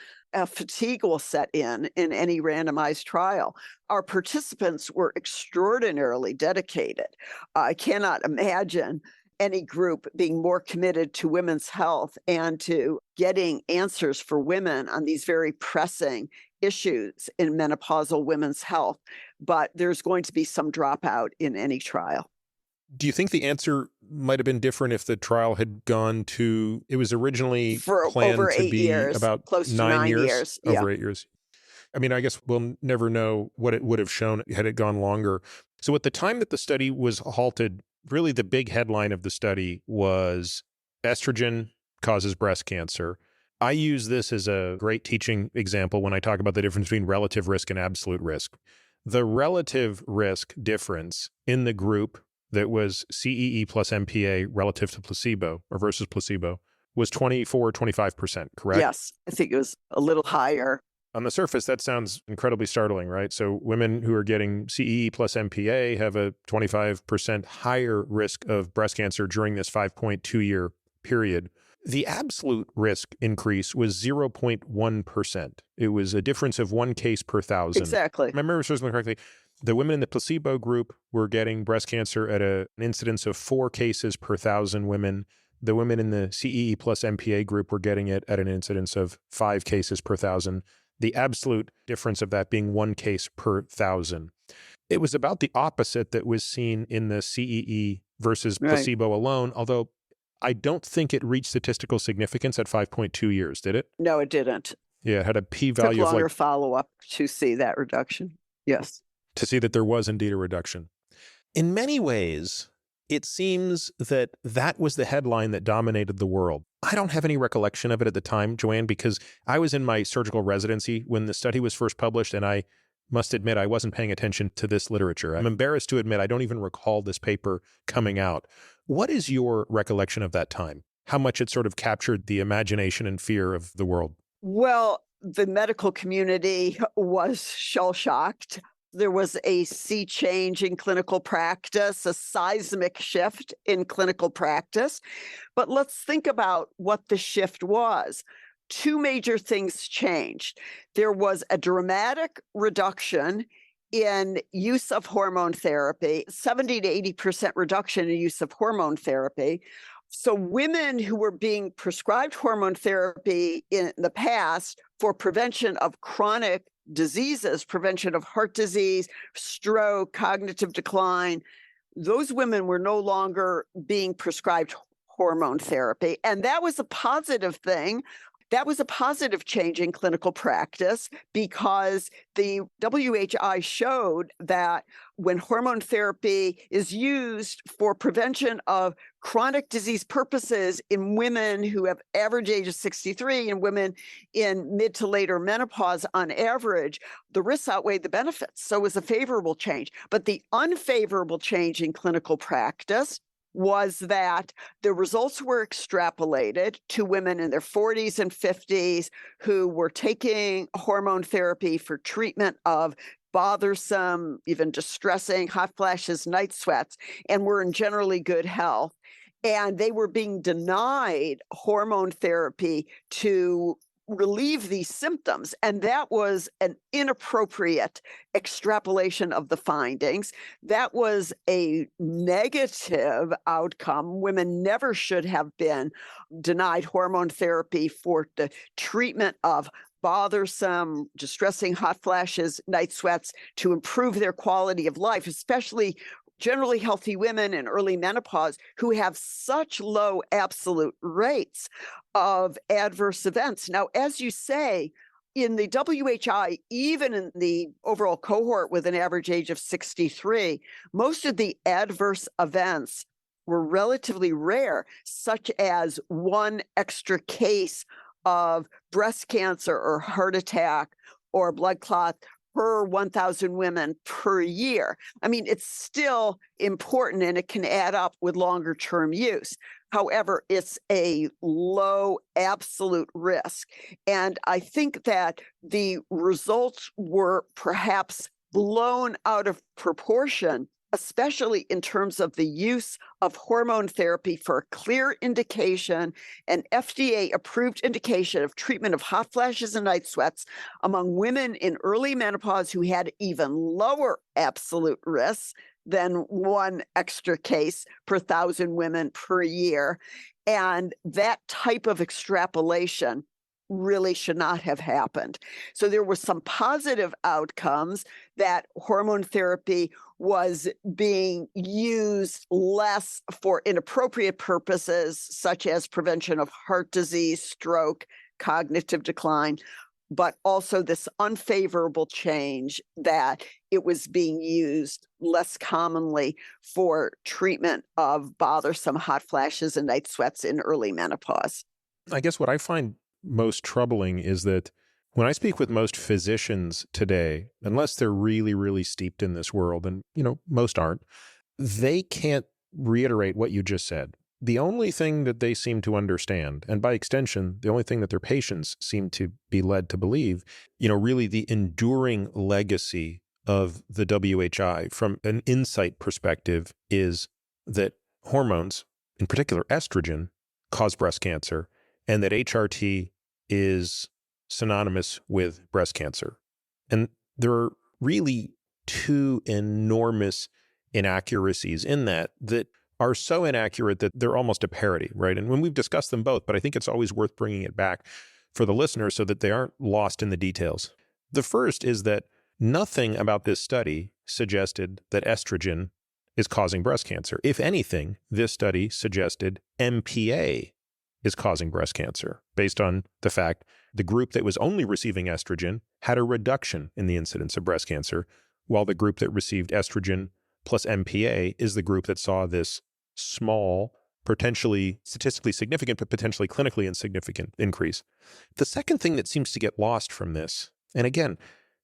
Speaker 2: Fatigue will set in any randomized trial. Our participants were extraordinarily dedicated. I cannot imagine any group being more committed to women's health and to getting answers for women on these very pressing issues in menopausal women's health. But there's going to be some dropout in any trial.
Speaker 1: Do you think the answer might have been different if the trial had gone to, it was originally
Speaker 2: For
Speaker 1: planned
Speaker 2: over
Speaker 1: to
Speaker 2: 8
Speaker 1: be
Speaker 2: years,
Speaker 1: about
Speaker 2: close to
Speaker 1: 9
Speaker 2: 9
Speaker 1: years?
Speaker 2: years.
Speaker 1: Over
Speaker 2: Yeah.
Speaker 1: 8 years. I mean, I guess we'll never know what it would have shown had it gone longer. So at the time that the study was halted, really the big headline of the study was estrogen causes breast cancer. I use this as a great teaching example when I talk about the difference between relative risk and absolute risk. The relative risk difference in the group that was CEE plus MPA relative to placebo or versus placebo was 24 or 25%, correct?
Speaker 2: Yes, I think it was a little higher.
Speaker 1: On the surface, that sounds incredibly startling, right? So women who are getting CEE plus MPA have a 25% higher risk of breast cancer during this 5.2-year period. The absolute risk increase was 0.1%. It was a difference of 1 case per 1,000.
Speaker 2: Exactly.
Speaker 1: If I remember correctly, the women in the placebo group were getting breast cancer at an incidence of 4 cases per 1,000 women. The women in the CEE plus MPA group were getting it at an incidence of 5 cases per 1,000. The absolute difference of that being 1 case per 1,000. It was about the opposite that was seen in the CEE versus
Speaker 2: Right.
Speaker 1: placebo alone, although I don't think it reached statistical significance at 5.2 years, did it?
Speaker 2: No, it didn't.
Speaker 1: Yeah, it had a
Speaker 2: Took
Speaker 1: p-value of
Speaker 2: longer follow-up to see that reduction. Yes.
Speaker 1: to see that there was indeed a reduction. In many ways, it seems that that was the headline that dominated the world. I don't have any recollection of it at the time, JoAnn, because I was in my surgical residency when the study was first published, and I must admit I wasn't paying attention to this literature. I'm embarrassed to admit I don't even recall this paper coming out. What is your recollection of that time? How much it sort of captured the imagination and fear of the world?
Speaker 2: Well, the medical community was shell-shocked. There was a sea change in clinical practice, a seismic shift in clinical practice. But let's think about what the shift was. 2 major things changed. There was a dramatic reduction in use of hormone therapy, 70 to 80% reduction in use of hormone therapy. So women who were being prescribed hormone therapy in the past for prevention of chronic diseases, prevention of heart disease, stroke, cognitive decline, those women were no longer being prescribed hormone therapy. And that was a positive thing. That was a positive change in clinical practice because the WHI showed that when hormone therapy is used for prevention of chronic disease purposes in women who have average age of 63 and women in mid to later menopause on average, the risks outweighed the benefits. So it was a favorable change. But the unfavorable change in clinical practice was that the results were extrapolated to women in their 40s and 50s who were taking hormone therapy for treatment of bothersome, even distressing hot flashes, night sweats, and were in generally good health. And they were being denied hormone therapy to relieve these symptoms. And that was an inappropriate extrapolation of the findings. That was a negative outcome. Women never should have been denied hormone therapy for the treatment of bothersome, distressing hot flashes, night sweats to improve their quality of life, especially generally healthy women in early menopause who have such low absolute rates of adverse events. Now, as you say, In the WHI, even in the overall cohort with an average age of 63, most of the adverse events were relatively rare, such as one extra case of breast cancer or heart attack or blood clot per 1,000 women per year. I mean, it's still important and it can add up with longer term use. However, it's a low absolute risk. And I think that the results were perhaps blown out of proportion, especially in terms of the use of hormone therapy for a clear indication, an FDA approved indication of treatment of hot flashes and night sweats among women in early menopause who had even lower absolute risks than one extra case per 1,000 women per year. And that type of extrapolation really should not have happened. So there were some positive outcomes that hormone therapy was being used less for inappropriate purposes, such as prevention of heart disease, stroke, cognitive decline, but also this unfavorable change that it was being used less commonly for treatment of bothersome hot flashes and night sweats in early menopause.
Speaker 1: I guess what I find most troubling is that when I speak with most physicians today, unless they're really, really steeped in this world, and most aren't, they can't reiterate what you just said. The only thing that they seem to understand, and by extension, the only thing that their patients seem to be led to believe, really the enduring legacy of the WHI from an insight perspective is that hormones, in particular estrogen, cause breast cancer, and that HRT is synonymous with breast cancer. And there are really two enormous inaccuracies in that are so inaccurate that they're almost a parody, right? And when we've discussed them both, but I think it's always worth bringing it back for the listeners so that they aren't lost in the details. The first is that nothing about this study suggested that estrogen is causing breast cancer. If anything, this study suggested MPA is causing breast cancer, based on the fact the group that was only receiving estrogen had a reduction in the incidence of breast cancer, while the group that received estrogen plus MPA is the group that saw this small, potentially statistically significant, but potentially clinically insignificant increase. The second thing that seems to get lost from this, and again,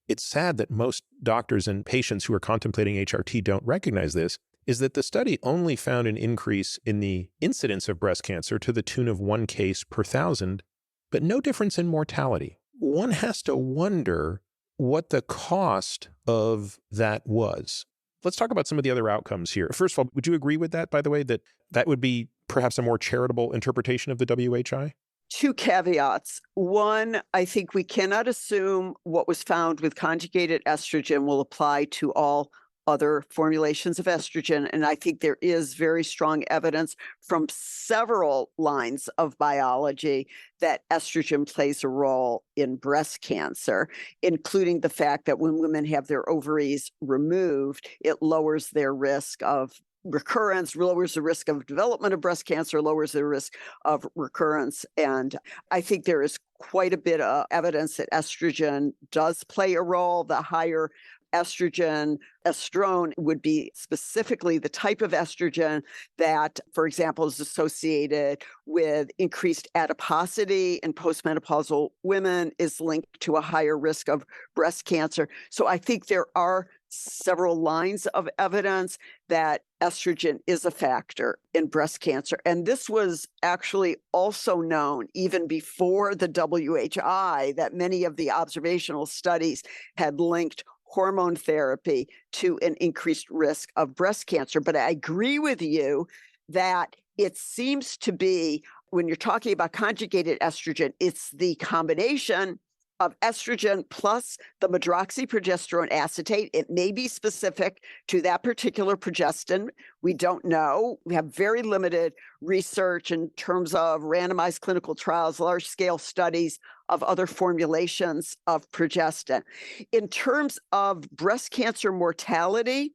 Speaker 1: it's sad that most doctors and patients who are contemplating HRT don't recognize this, is that the study only found an increase in the incidence of breast cancer to the tune of 1 case per 1,000, but no difference in mortality. One has to wonder what the cost of that was. Let's talk about some of the other outcomes here. First of all, would you agree with that, by the way, that would be perhaps a more charitable interpretation of the WHI?
Speaker 2: Two caveats. One, I think we cannot assume what was found with conjugated estrogen will apply to all other formulations of estrogen. And I think there is very strong evidence from several lines of biology that estrogen plays a role in breast cancer, including the fact that when women have their ovaries removed, it lowers their risk of recurrence, lowers the risk of development of breast cancer, lowers the risk of recurrence. And I think there is quite a bit of evidence that estrogen does play a role. The higher estrogen, estrone would be specifically the type of estrogen that, for example, is associated with increased adiposity in postmenopausal women, is linked to a higher risk of breast cancer. So I think there are several lines of evidence that estrogen is a factor in breast cancer. And this was actually also known even before the WHI, that many of the observational studies had linked hormone therapy to an increased risk of breast cancer. But I agree with you that it seems to be, when you're talking about conjugated estrogen, it's the combination of estrogen plus the medroxyprogesterone acetate. It may be specific to that particular progestin. We don't know. We have very limited research in terms of randomized clinical trials, large-scale studies of other formulations of progestin. In terms of breast cancer mortality,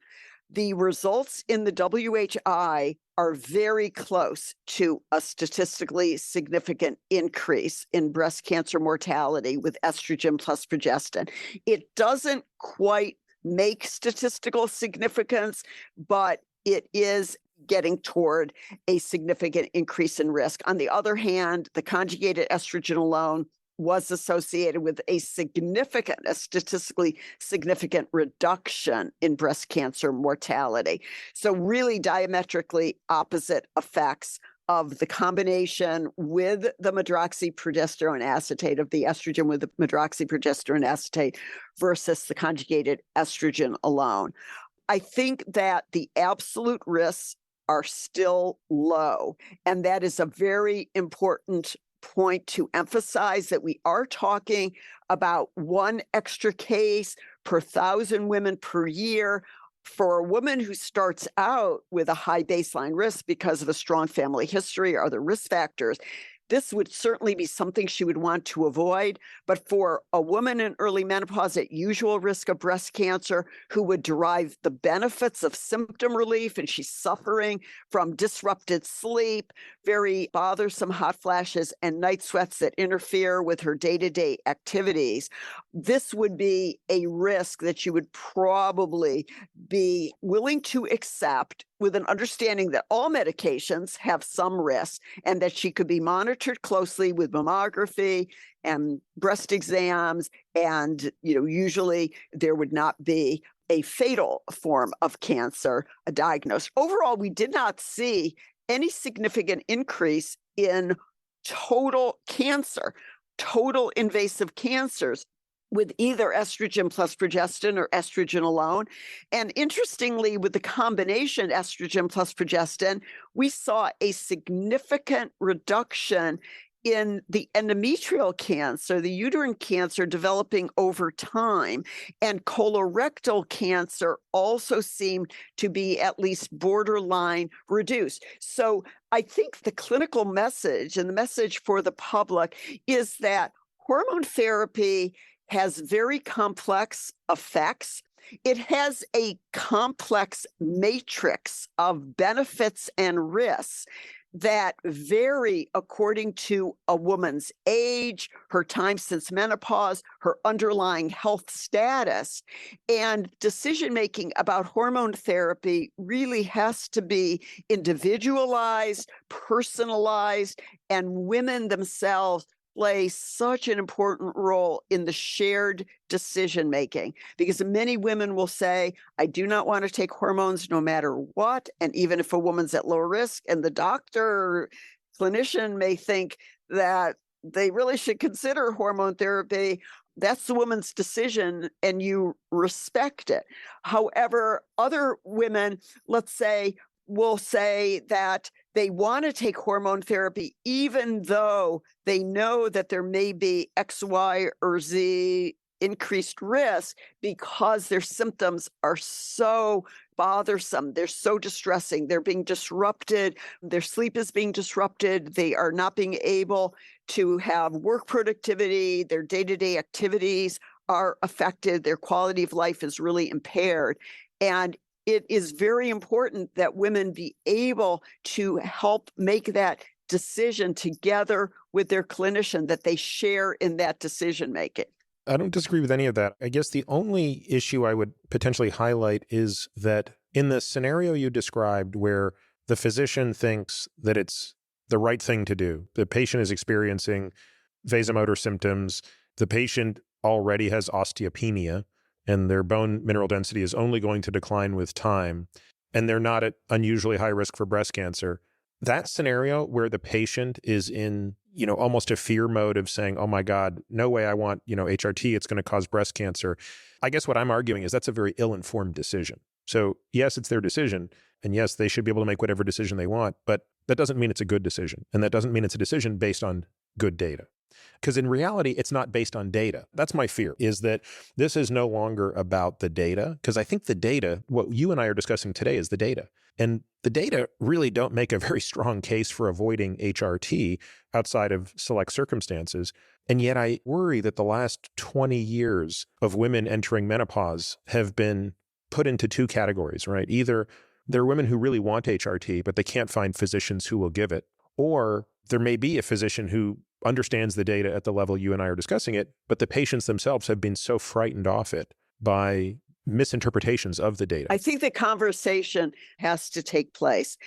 Speaker 2: The results in the WHI are very close to a statistically significant increase in breast cancer mortality with estrogen plus progestin. It doesn't quite make statistical significance, but it is getting toward a significant increase in risk. On the other hand, the conjugated estrogen alone was associated with a statistically significant reduction in breast cancer mortality. So really diametrically opposite effects of the combination with the medroxyprogesterone acetate, of the estrogen with the medroxyprogesterone acetate versus the conjugated estrogen alone. I think that the absolute risks are still low, and that is a very important point to emphasize, that we are talking about one extra case per 1,000 women per year. For a woman who starts out with a high baseline risk because of a strong family history or other risk factors, this would certainly be something she would want to avoid. But for a woman in early menopause at usual risk of breast cancer who would derive the benefits of symptom relief, and she's suffering from disrupted sleep, very bothersome hot flashes, and night sweats that interfere with her day-to-day activities, this would be a risk that you would probably be willing to accept, with an understanding that all medications have some risk, and that she could be monitored closely with mammography and breast exams. And, usually there would not be a fatal form of cancer diagnosed. Overall, we did not see any significant increase in total cancer, total invasive cancers, with either estrogen plus progestin or estrogen alone. And interestingly, with the combination estrogen plus progestin, we saw a significant reduction in the endometrial cancer, the uterine cancer developing over time, and colorectal cancer also seemed to be at least borderline reduced. So I think the clinical message and the message for the public is that hormone therapy has very complex effects. It has a complex matrix of benefits and risks that vary according to a woman's age, her time since menopause, her underlying health status. And decision-making about hormone therapy really has to be individualized, personalized, and women themselves play such an important role in the shared decision making, because many women will say, I do not want to take hormones no matter what. And even if a woman's at low risk, and the doctor, clinician may think that they really should consider hormone therapy, that's the woman's decision and you respect it. However, other women, let's say, will say that they want to take hormone therapy, even though they know that there may be X, Y, or Z increased risk, because their symptoms are so bothersome. They're so distressing. They're being disrupted. Their sleep is being disrupted. They are not being able to have work productivity. Their day-to-day activities are affected. Their quality of life is really impaired. And it is very important that women be able to help make that decision together with their clinician, that they share in that decision making.
Speaker 1: I don't disagree with any of that. I guess the only issue I would potentially highlight is that in the scenario you described, where the physician thinks that it's the right thing to do, the patient is experiencing vasomotor symptoms, the patient already has osteopenia, and their bone mineral density is only going to decline with time, and they're not at unusually high risk for breast cancer. That scenario where the patient is in, almost a fear mode of saying, oh my God, no way I want, HRT, it's going to cause breast cancer. I guess what I'm arguing is that's a very ill-informed decision. So yes, it's their decision, and yes, they should be able to make whatever decision they want, but that doesn't mean it's a good decision. And that doesn't mean it's a decision based on good data. Because in reality, it's not based on data. That's my fear, is that this is no longer about the data. Because I think the data, what you and I are discussing today, is the data. And the data really don't make a very strong case for avoiding HRT outside of select circumstances. And yet I worry that the last 20 years of women entering menopause have been put into two categories, right? Either there are women who really want HRT, but they can't find physicians who will give it, or there may be a physician who understands the data at the level you and I are discussing it, but the patients themselves have been so frightened off it by misinterpretations of the data.
Speaker 2: I think the conversation has to take place.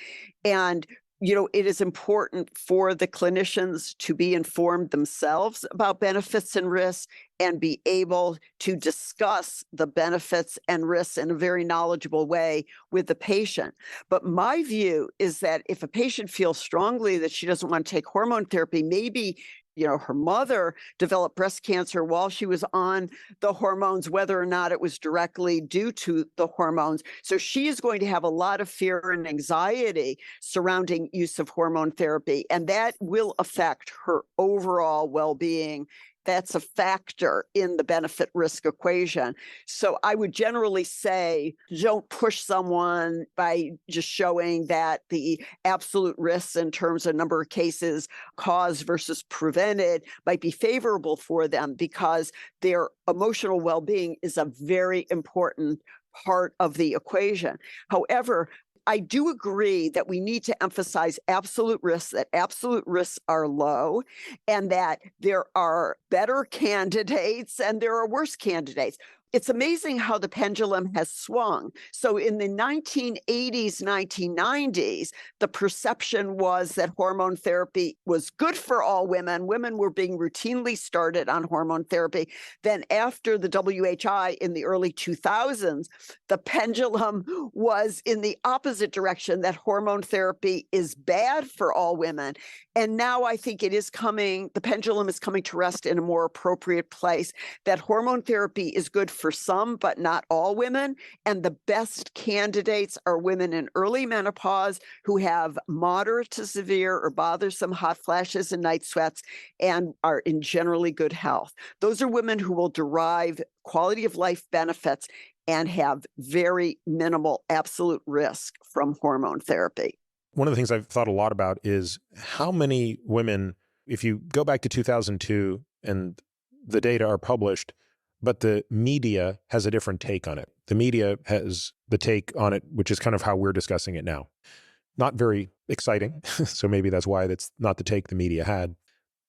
Speaker 2: And it is important for the clinicians to be informed themselves about benefits and risks and be able to discuss the benefits and risks in a very knowledgeable way with the patient. But my view is that if a patient feels strongly that she doesn't want to take hormone therapy, maybe her mother developed breast cancer while she was on the hormones, whether or not it was directly due to the hormones. So she is going to have a lot of fear and anxiety surrounding use of hormone therapy, and that will affect her overall well-being. That's a factor in the benefit risk equation. So I would generally say, don't push someone by just showing that the absolute risks in terms of number of cases caused versus prevented might be favorable for them, because their emotional well-being is a very important part of the equation. However, I do agree that we need to emphasize absolute risks, that absolute risks are low, and that there are better candidates and there are worse candidates. It's amazing how the pendulum has swung. So in the 1980s, 1990s, the perception was that hormone therapy was good for all women. Women were being routinely started on hormone therapy. Then after the WHI in the early 2000s, the pendulum was in the opposite direction, that hormone therapy is bad for all women. And now I think the pendulum is coming to rest in a more appropriate place, that hormone therapy is good for some, but not all women. And the best candidates are women in early menopause who have moderate to severe or bothersome hot flashes and night sweats and are in generally good health. Those are women who will derive quality of life benefits and have very minimal absolute risk from hormone therapy.
Speaker 1: One of the things I've thought a lot about is how many women, if you go back to 2002 and the data are published, but the media has a different take on it. The media has the take on it, which is kind of how we're discussing it now. Not very exciting, so maybe that's why that's not the take the media had.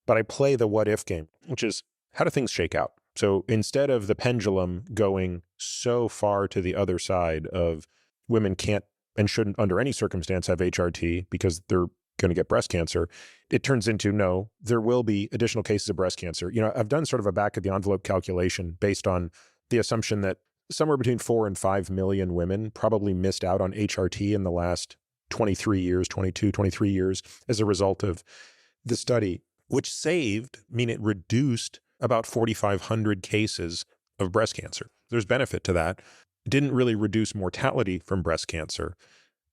Speaker 1: But I play the what if game, which is, how do things shake out? So instead of the pendulum going so far to the other side of women can't and shouldn't under any circumstance have HRT because they're going to get breast cancer, it turns into, no, there will be additional cases of breast cancer. I've done sort of a back of the envelope calculation based on the assumption that somewhere between 4 and 5 million women probably missed out on HRT in the last 23 years as a result of the study, which it reduced about 4,500 cases of breast cancer. There's benefit to that. It didn't really reduce mortality from breast cancer.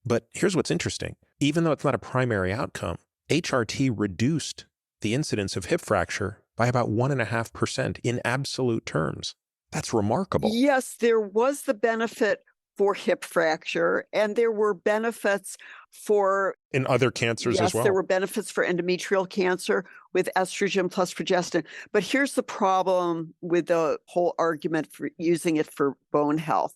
Speaker 1: But here's what's interesting. Even though it's not a primary outcome, HRT reduced the incidence of hip fracture by about 1.5% in absolute terms. That's remarkable.
Speaker 2: Yes, there was the benefit for hip fracture, and there were benefits for
Speaker 1: in other cancers as well.
Speaker 2: Yes, there were benefits for endometrial cancer with estrogen plus progestin. But here's the problem with the whole argument for using it for bone health.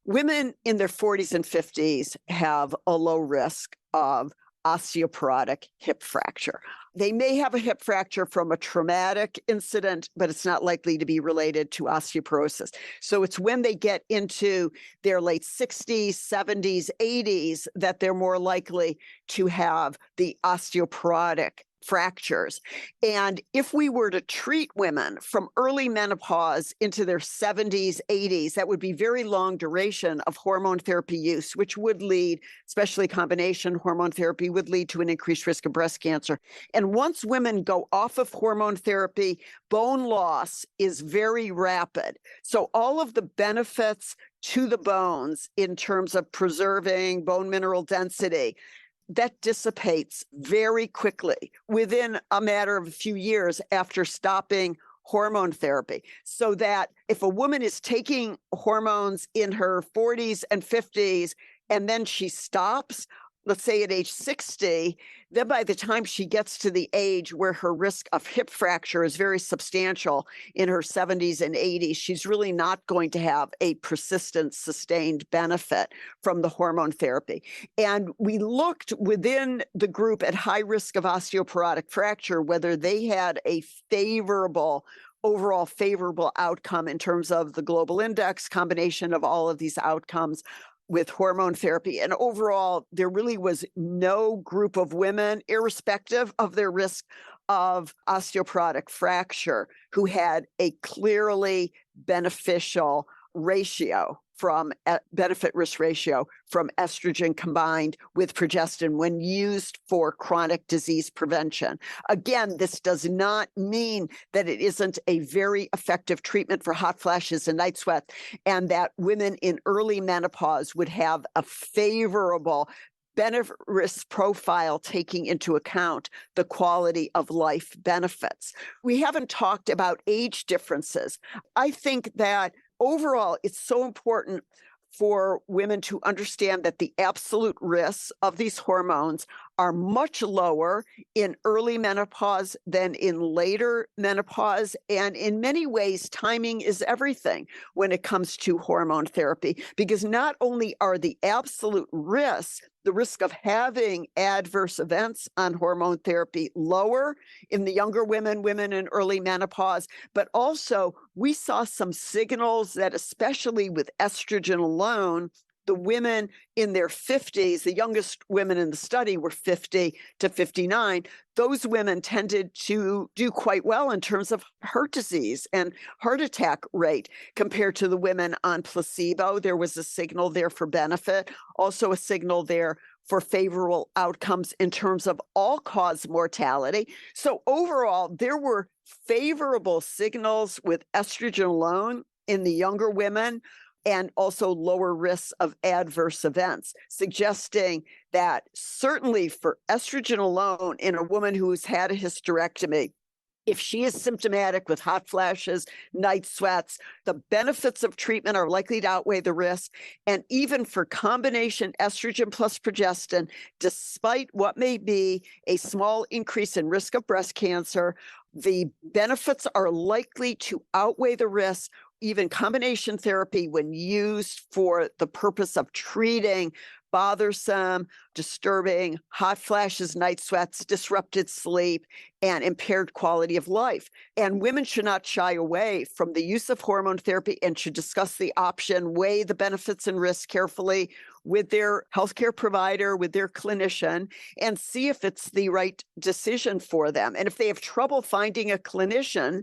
Speaker 2: Women in their 40s and 50s have a low risk of osteoporotic hip fracture. They may have a hip fracture from a traumatic incident, but it's not likely to be related to osteoporosis. So it's when they get into their late 60s, 70s, 80s that they're more likely to have the osteoporotic fractures. And if we were to treat women from early menopause into their 70s, 80s, that would be very long duration of hormone therapy use, which would lead, especially combination hormone therapy, would lead to an increased risk of breast cancer. And once women go off of hormone therapy, bone loss is very rapid. So all of the benefits to the bones in terms of preserving bone mineral density, that dissipates very quickly within a matter of a few years after stopping hormone therapy. So that if a woman is taking hormones in her 40s and 50s, and then she stops, let's say at age 60, then by the time she gets to the age where her risk of hip fracture is very substantial in her 70s and 80s, she's really not going to have a persistent, sustained benefit from the hormone therapy. And we looked within the group at high risk of osteoporotic fracture, whether they had a overall favorable outcome in terms of the global index, combination of all of these outcomes with hormone therapy. And overall, there really was no group of women, irrespective of their risk of osteoporotic fracture, who had a clearly beneficial ratio from benefit risk ratio from estrogen combined with progestin when used for chronic disease prevention. Again, this does not mean that it isn't a very effective treatment for hot flashes and night sweats, and that women in early menopause would have a favorable benefit risk profile taking into account the quality of life benefits. We haven't talked about age differences. I think that overall, it's so important for women to understand that the absolute risks of these hormones are much lower in early menopause than in later menopause. And in many ways, timing is everything when it comes to hormone therapy, because not only are the absolute risks, the risk of having adverse events on hormone therapy lower in the younger women in early menopause, but also we saw some signals that, especially with estrogen alone, the women in their 50s, the youngest women in the study were 50 to 59. Those women tended to do quite well in terms of heart disease and heart attack rate compared to the women on placebo. There was a signal there for benefit, also a signal there for favorable outcomes in terms of all-cause mortality. So overall, there were favorable signals with estrogen alone in the younger women, and also lower risks of adverse events, suggesting that certainly for estrogen alone in a woman who's had a hysterectomy, if she is symptomatic with hot flashes, night sweats, the benefits of treatment are likely to outweigh the risk. And even for combination estrogen plus progestin, despite what may be a small increase in risk of breast cancer, the benefits are likely to outweigh the risk. Even combination therapy, when used for the purpose of treating bothersome, disturbing hot flashes, night sweats, disrupted sleep, and impaired quality of life. And women should not shy away from the use of hormone therapy and should discuss the option, weigh the benefits and risks carefully with their healthcare provider, with their clinician, and see if it's the right decision for them. And if they have trouble finding a clinician,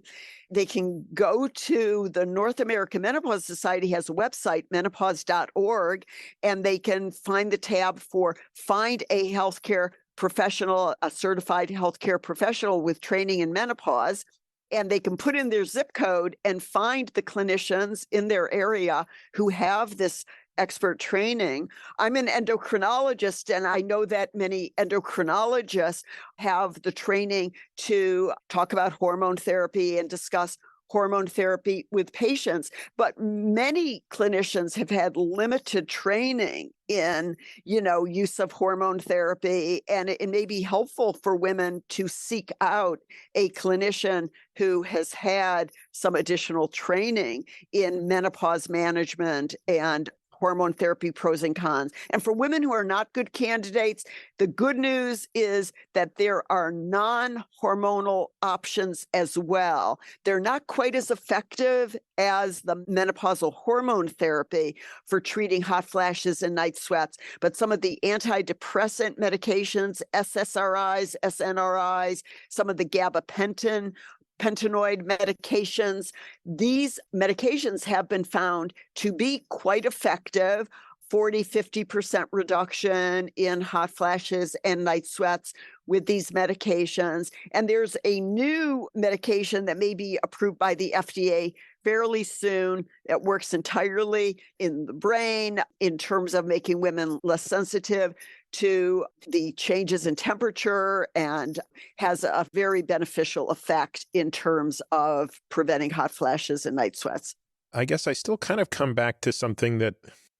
Speaker 2: they can go to the North American Menopause Society has a website, menopause.org, and they can find the tab for find a healthcare professional, a certified healthcare professional with training in menopause. And they can put in their zip code and find the clinicians in their area who have this expert training. I'm an endocrinologist, and I know that many endocrinologists have the training to talk about hormone therapy and discuss hormone therapy with patients. But many clinicians have had limited training in, use of hormone therapy. And it may be helpful for women to seek out a clinician who has had some additional training in menopause management and hormone therapy pros and cons. And for women who are not good candidates, the good news is that there are non-hormonal options as well. They're not quite as effective as the menopausal hormone therapy for treating hot flashes and night sweats, but some of the antidepressant medications, SSRIs, SNRIs, some of the gabapentinoid medications. These medications have been found to be quite effective, 40-50% reduction in hot flashes and night sweats with these medications. And there's a new medication that may be approved by the FDA fairly soon that works entirely in the brain in terms of making women less sensitive to the changes in temperature and has a very beneficial effect in terms of preventing hot flashes and night sweats.
Speaker 1: I guess I still kind of come back to something that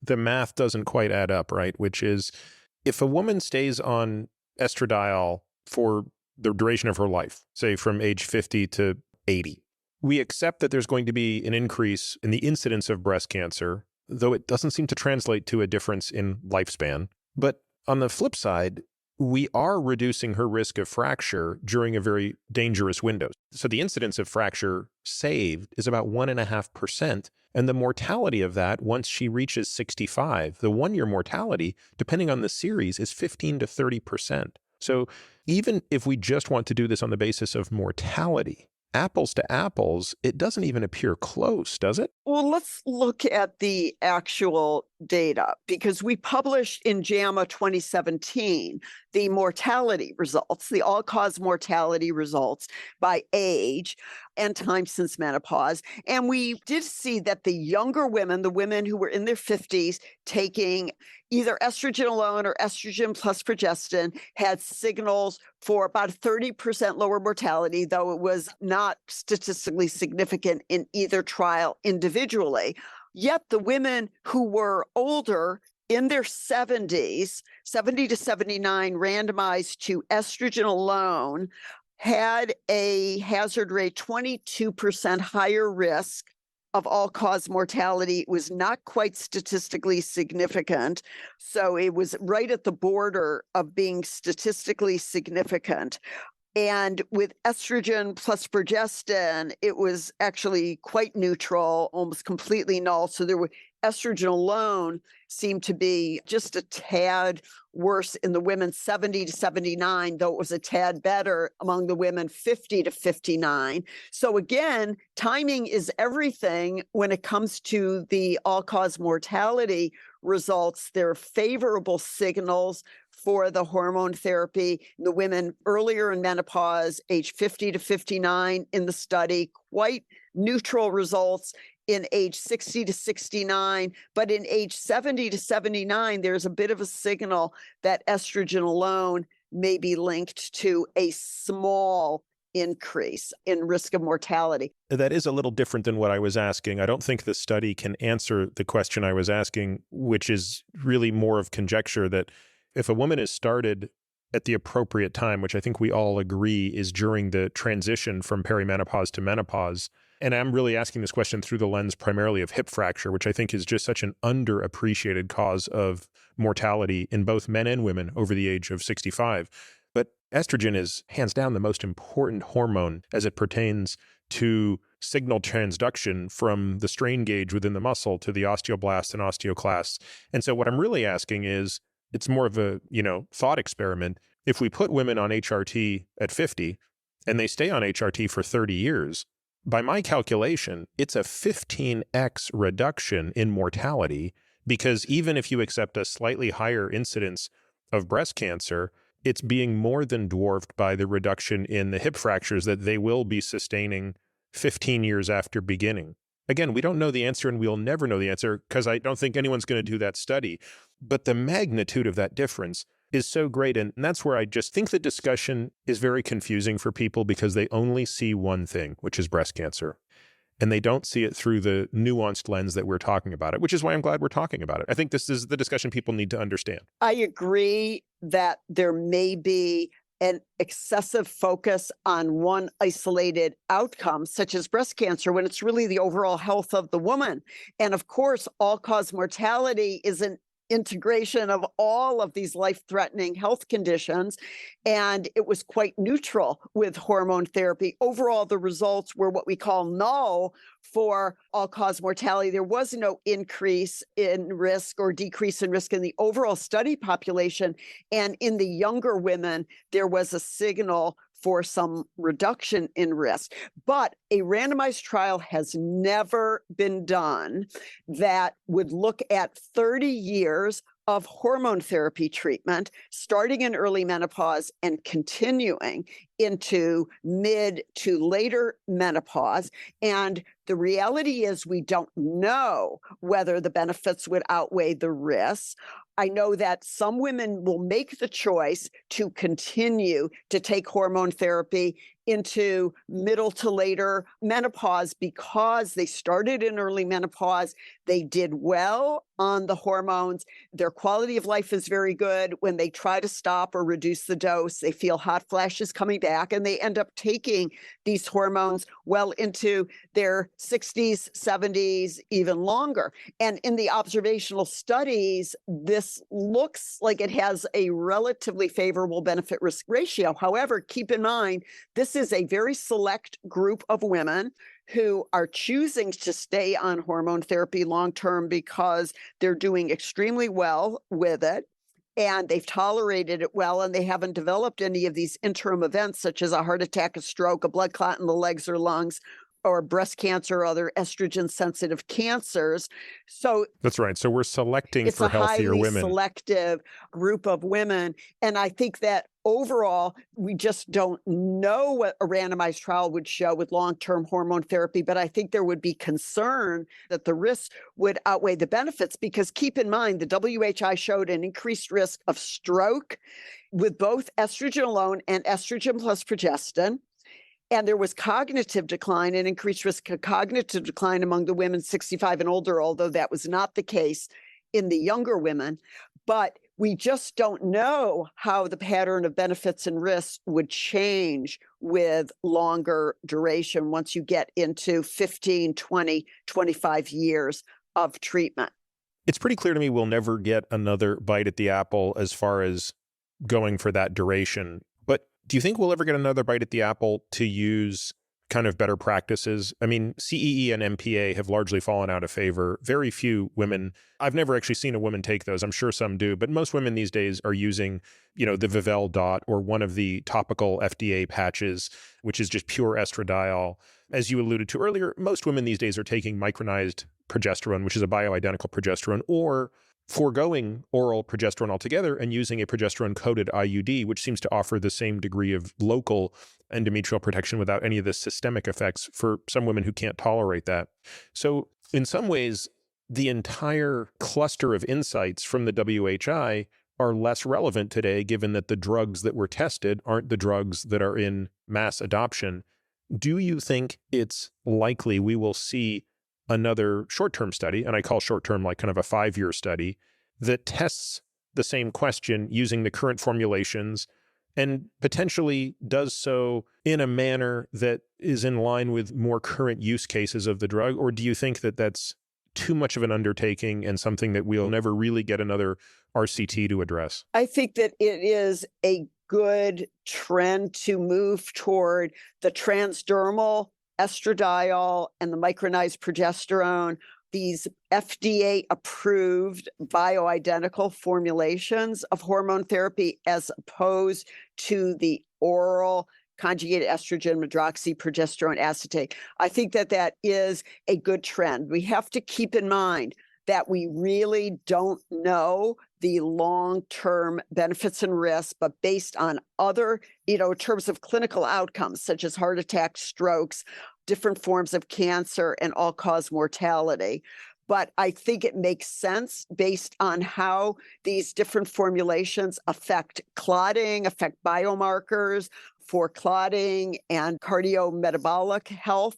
Speaker 1: the math doesn't quite add up, right? Which is If a woman stays on estradiol for the duration of her life, say from age 50 to 80, we accept that there's going to be an increase in the incidence of breast cancer, though it doesn't seem to translate to a difference in lifespan. But on the flip side, we are reducing her risk of fracture during a very dangerous window. So the incidence of fracture saved is about 1.5%. And the mortality of that, once she reaches 65, the 1-year mortality, depending on the series, is 15 to 30%. So even if we just want to do this on the basis of mortality, apples to apples, it doesn't even appear close, does it?
Speaker 2: Well, let's look at the actual data because we published in JAMA 2017 the mortality results, the all-cause mortality results by age and time since menopause. And we did see that the younger women, the women who were in their 50s taking either estrogen alone or estrogen plus progestin, had signals for about 30% lower mortality, though it was not statistically significant in either trial individually. Yet the women who were older in their 70s, 70 to 79, randomized to estrogen alone, had a hazard rate 22% higher risk of all-cause mortality. It was not quite statistically significant. So it was right at the border of being statistically significant. And with estrogen plus progestin, it was actually quite neutral, almost completely null. So there were estrogen alone seemed to be just a tad worse in the women 70 to 79, though it was a tad better among the women 50 to 59. So again, timing is everything when it comes to the all-cause mortality results. There are favorable signals for the hormone therapy. The women earlier in menopause, age 50 to 59 in the study, quite neutral results in age 60 to 69, but in age 70 to 79, there's a bit of a signal that estrogen alone may be linked to a small increase in risk of mortality.
Speaker 1: That is a little different than what I was asking. I don't think the study can answer the question I was asking, which is really more of conjecture that if a woman is started at the appropriate time, which I think we all agree is during the transition from perimenopause to menopause, and I'm really asking this question through the lens primarily of hip fracture, which I think is just such an underappreciated cause of mortality in both men and women over the age of 65. But estrogen is hands down the most important hormone as it pertains to signal transduction from the strain gauge within the muscle to the osteoblast and osteoclasts. And so what I'm really asking is, it's more of a, thought experiment. If we put women on HRT at 50 and they stay on HRT for 30 years, by my calculation, it's a 15x reduction in mortality, because even if you accept a slightly higher incidence of breast cancer, it's being more than dwarfed by the reduction in the hip fractures that they will be sustaining 15 years after beginning. Again, we don't know the answer and we'll never know the answer because I don't think anyone's going to do that study. But the magnitude of that difference is so great. And that's where I just think the discussion is very confusing for people because they only see one thing, which is breast cancer. And they don't see it through the nuanced lens that we're talking about it, which is why I'm glad we're talking about it. I think this is the discussion people need to understand.
Speaker 2: I agree that there may be an excessive focus on one isolated outcome, such as breast cancer, when it's really the overall health of the woman. And of course, all-cause mortality is an integration of all of these life-threatening health conditions, and it was quite neutral with hormone therapy. Overall, the results were what we call null for all-cause mortality. There was no increase in risk or decrease in risk in the overall study population, and in the younger women, there was a signal for some reduction in risk. But a randomized trial has never been done that would look at 30 years of hormone therapy treatment, starting in early menopause and continuing into mid to later menopause. And the reality is we don't know whether the benefits would outweigh the risks. I know that some women will make the choice to continue to take hormone therapy into middle to later menopause because they started in early menopause, they did well on the hormones. Their quality of life is very good. When they try to stop or reduce the dose, they feel hot flashes coming back, and they end up taking these hormones well into their 60s, 70s, even longer. And in the observational studies, this looks like it has a relatively favorable benefit risk ratio. However, keep in mind, this is a very select group of women who are choosing to stay on hormone therapy long term because they're doing extremely well with it and they've tolerated it well, and they haven't developed any of these interim events such as a heart attack, a stroke, a blood clot in the legs or lungs, or breast cancer or other estrogen sensitive cancers. So
Speaker 1: That's right. So we're selecting
Speaker 2: it's
Speaker 1: for
Speaker 2: a
Speaker 1: healthier
Speaker 2: highly
Speaker 1: women.
Speaker 2: selective group of women. And I think that overall, we just don't know what a randomized trial would show with long-term hormone therapy. But I think there would be concern that the risks would outweigh the benefits, because keep in mind, the WHI showed an increased risk of stroke with both estrogen alone and estrogen plus progestin. And there was cognitive decline and increased risk of cognitive decline among the women 65 and older, although that was not the case in the younger women. But we just don't know how the pattern of benefits and risks would change with longer duration once you get into 15, 20, 25 years of treatment.
Speaker 1: It's pretty clear to me we'll never get another bite at the apple as far as going for that duration. But do you think we'll ever get another bite at the apple to use kind of better practices? I mean, CEE and MPA have largely fallen out of favor. Very few women, I've never actually seen a woman take those. I'm sure some do, but most women these days are using, the Vivel dot or one of the topical FDA patches, which is just pure estradiol. As you alluded to earlier, most women these days are taking micronized progesterone, which is a bioidentical progesterone, or foregoing oral progesterone altogether and using a progesterone-coated IUD, which seems to offer the same degree of local endometrial protection without any of the systemic effects for some women who can't tolerate that. So in some ways, the entire cluster of insights from the WHI are less relevant today, given that the drugs that were tested aren't the drugs that are in mass adoption. Do you think it's likely we will see another short-term study, and I call short-term like kind of a 5-year study, that tests the same question using the current formulations and potentially does so in a manner that is in line with more current use cases of the drug? Or do you think that that's too much of an undertaking and something that we'll never really get another RCT to address?
Speaker 2: I think that it is a good trend to move toward the transdermal estradiol and the micronized progesterone, these FDA-approved bioidentical formulations of hormone therapy, as opposed to the oral conjugated estrogen medroxyprogesterone acetate. I think that that is a good trend. We have to keep in mind that we really don't know the long-term benefits and risks, but based on other, in terms of clinical outcomes, such as heart attack, strokes, different forms of cancer, and all-cause mortality. But I think it makes sense based on how these different formulations affect clotting, affect biomarkers for clotting and cardiometabolic health,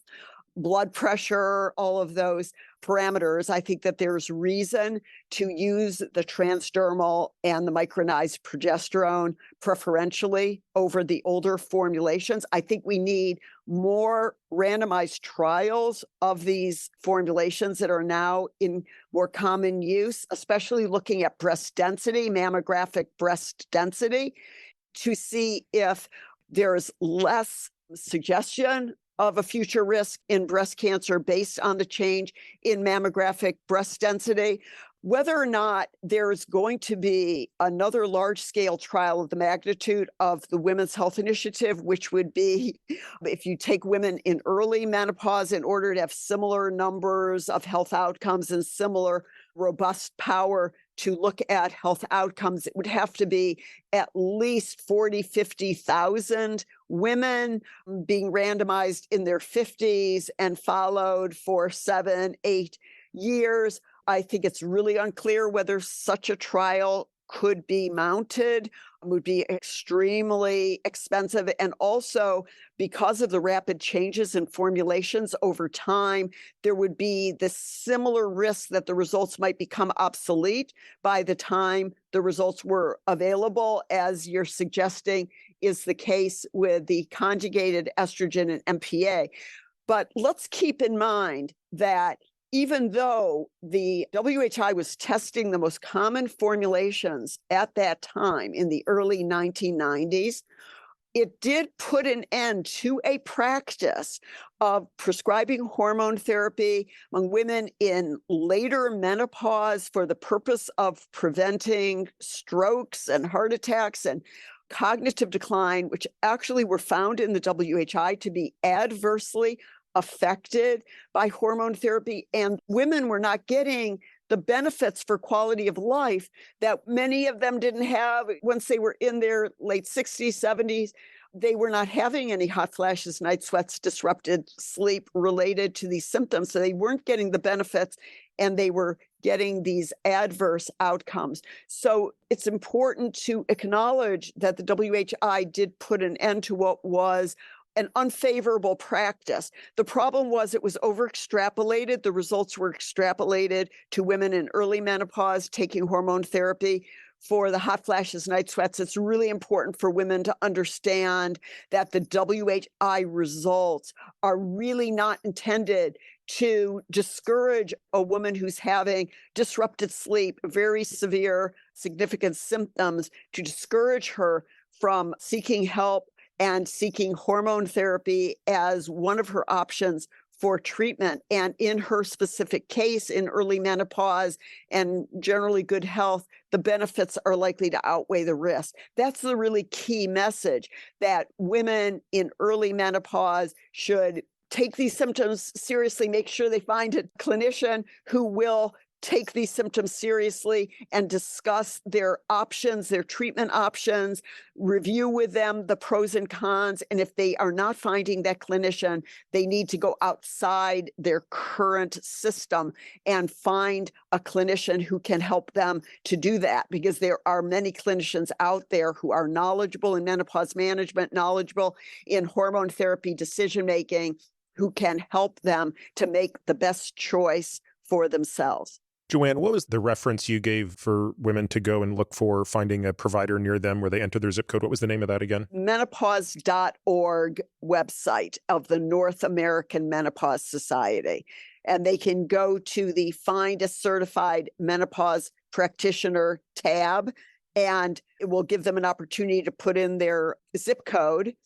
Speaker 2: blood pressure, all of those parameters. I think that there's reason to use the transdermal and the micronized progesterone preferentially over the older formulations. I think we need more randomized trials of these formulations that are now in more common use, especially looking at breast density, mammographic breast density, to see if there's less suggestion of a future risk in breast cancer based on the change in mammographic breast density. Whether or not there's going to be another large-scale trial of the magnitude of the Women's Health Initiative, which would be if you take women in early menopause in order to have similar numbers of health outcomes and similar robust power to look at health outcomes, it would have to be at least 40, 50,000 women being randomized in their 50s and followed for 7, 8 years. I think it's really unclear whether such a trial could be mounted, would be extremely expensive. And also, because of the rapid changes in formulations over time, there would be the similar risk that the results might become obsolete by the time the results were available, as you're suggesting is the case with the conjugated estrogen and MPA. But let's keep in mind that even though the WHI was testing the most common formulations at that time in the early 1990s, it did put an end to a practice of prescribing hormone therapy among women in later menopause for the purpose of preventing strokes and heart attacks and cognitive decline, which actually were found in the WHI to be adversely affected by hormone therapy. And women were not getting the benefits for quality of life that many of them didn't have once they were in their late 60s, 70s. They were not having any hot flashes, night sweats, disrupted sleep related to these symptoms. So they weren't getting the benefits and they were getting these adverse outcomes. So it's important to acknowledge that the WHI did put an end to what was an unfavorable practice. The problem was it was over-extrapolated. The results were extrapolated to women in early menopause taking hormone therapy for the hot flashes, night sweats. It's really important for women to understand that the WHI results are really not intended to discourage a woman who's having disrupted sleep, very severe, significant symptoms, to discourage her from seeking help and seeking hormone therapy as one of her options for treatment. And in her specific case, in early menopause and generally good health, the benefits are likely to outweigh the risk. That's the really key message, that women in early menopause should take these symptoms seriously, make sure they find a clinician who will take these symptoms seriously and discuss their options, their treatment options, review with them the pros and cons. And if they are not finding that clinician, they need to go outside their current system and find a clinician who can help them to do that, because there are many clinicians out there who are knowledgeable in menopause management, knowledgeable in hormone therapy decision-making, who can help them to make the best choice for themselves.
Speaker 1: JoAnn, what was the reference you gave for women to go and look for finding a provider near them where they enter their zip code? What was the name of that again?
Speaker 2: Menopause.org website of the North American Menopause Society. And they can go to the Find a Certified Menopause Practitioner tab, and it will give them an opportunity to put in their zip code.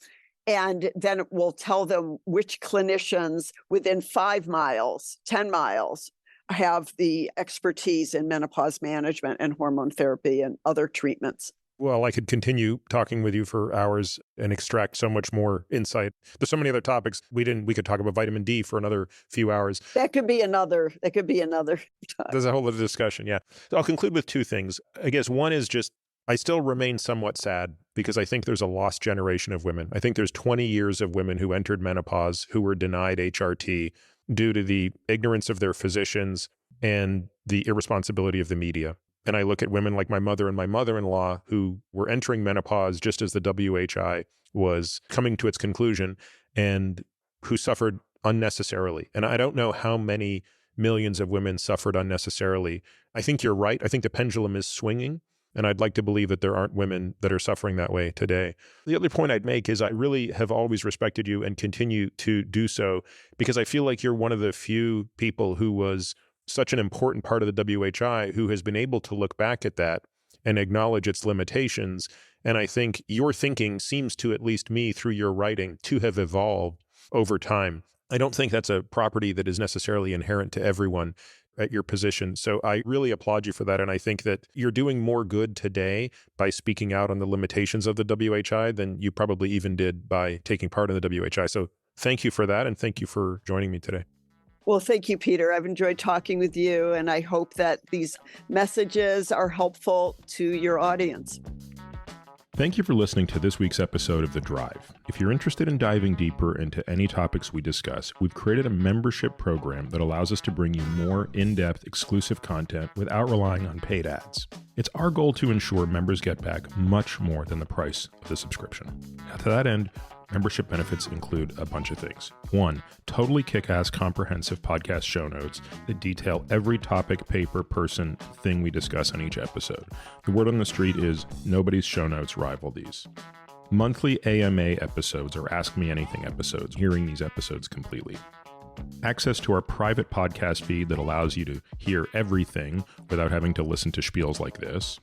Speaker 2: And then it will tell them which clinicians within 5 miles, 10 miles, have the expertise in menopause management and hormone therapy and other treatments.
Speaker 1: Well, I could continue talking with you for hours and extract so much more insight. There's so many other topics. We could talk about vitamin D for another few hours.
Speaker 2: That could be another time.
Speaker 1: There's a whole other discussion, yeah. So I'll conclude with 2 things. I guess one is just, I still remain somewhat sad because I think there's a lost generation of women. I think there's 20 years of women who entered menopause who were denied HRT due to the ignorance of their physicians and the irresponsibility of the media. And I look at women like my mother and my mother-in-law who were entering menopause just as the WHI was coming to its conclusion and who suffered unnecessarily. And I don't know how many millions of women suffered unnecessarily. I think you're right. I think the pendulum is swinging. And I'd like to believe that there aren't women that are suffering that way today. The other point I'd make is I really have always respected you and continue to do so because I feel like you're one of the few people who was such an important part of the WHI who has been able to look back at that and acknowledge its limitations. And I think your thinking seems to, at least me through your writing, to have evolved over time. I don't think that's a property that is necessarily inherent to everyone at your position. So I really applaud you for that. And I think that you're doing more good today by speaking out on the limitations of the WHI than you probably even did by taking part in the WHI. So thank you for that. And thank you for joining me today.
Speaker 2: Well, thank you, Peter. I've enjoyed talking with you, and I hope that these messages are helpful to your audience.
Speaker 1: Thank you for listening to this week's episode of The Drive. If you're interested in diving deeper into any topics we discuss, we've created a membership program that allows us to bring you more in-depth, exclusive content without relying on paid ads. It's our goal to ensure members get back much more than the price of the subscription. Now, to that end, membership benefits include a bunch of things. 1, totally kick-ass comprehensive podcast show notes that detail every topic, paper, person, thing we discuss on each episode. The word on the street is nobody's show notes rival these. Monthly AMA episodes or Ask Me Anything episodes, hearing these episodes completely. Access to our private podcast feed that allows you to hear everything without having to listen to spiels like this.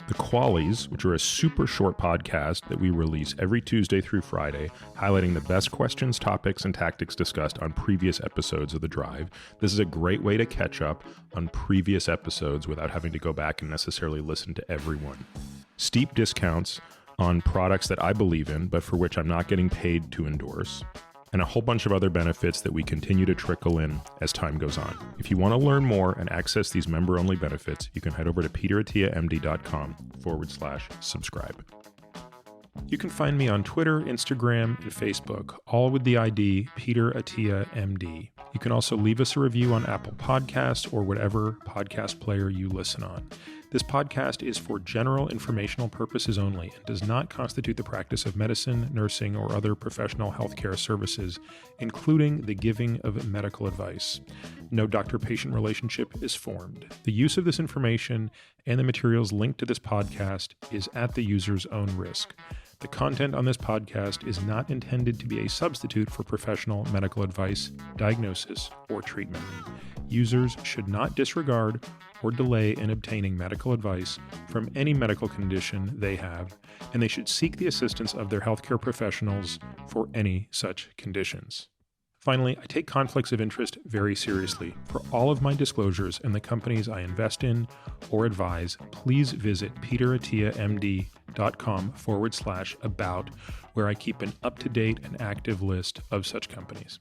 Speaker 1: The Qualies, which are a super short podcast that we release every Tuesday through Friday, highlighting the best questions, topics, and tactics discussed on previous episodes of The Drive. This is a great way to catch up on previous episodes without having to go back and necessarily listen to everyone. Steep discounts on products that I believe in, but for which I'm not getting paid to endorse. And a whole bunch of other benefits that we continue to trickle in as time goes on. If you want to learn more and access these member-only benefits, you can head over to peterattiamd.com/subscribe. You can find me on Twitter, Instagram, and Facebook, all with the ID Peter Attia MD. You can also leave us a review on Apple Podcasts or whatever podcast player you listen on. This podcast is for general informational purposes only and does not constitute the practice of medicine, nursing, or other professional healthcare services, including the giving of medical advice. No doctor-patient relationship is formed. The use of this information and the materials linked to this podcast is at the user's own risk. The content on this podcast is not intended to be a substitute for professional medical advice, diagnosis, or treatment. Users should not disregard or delay in obtaining medical advice from any medical condition they have, and they should seek the assistance of their healthcare professionals for any such conditions. Finally, I take conflicts of interest very seriously. For all of my disclosures and the companies I invest in or advise, please visit peterattiamd.com/about, where I keep an up-to-date and active list of such companies.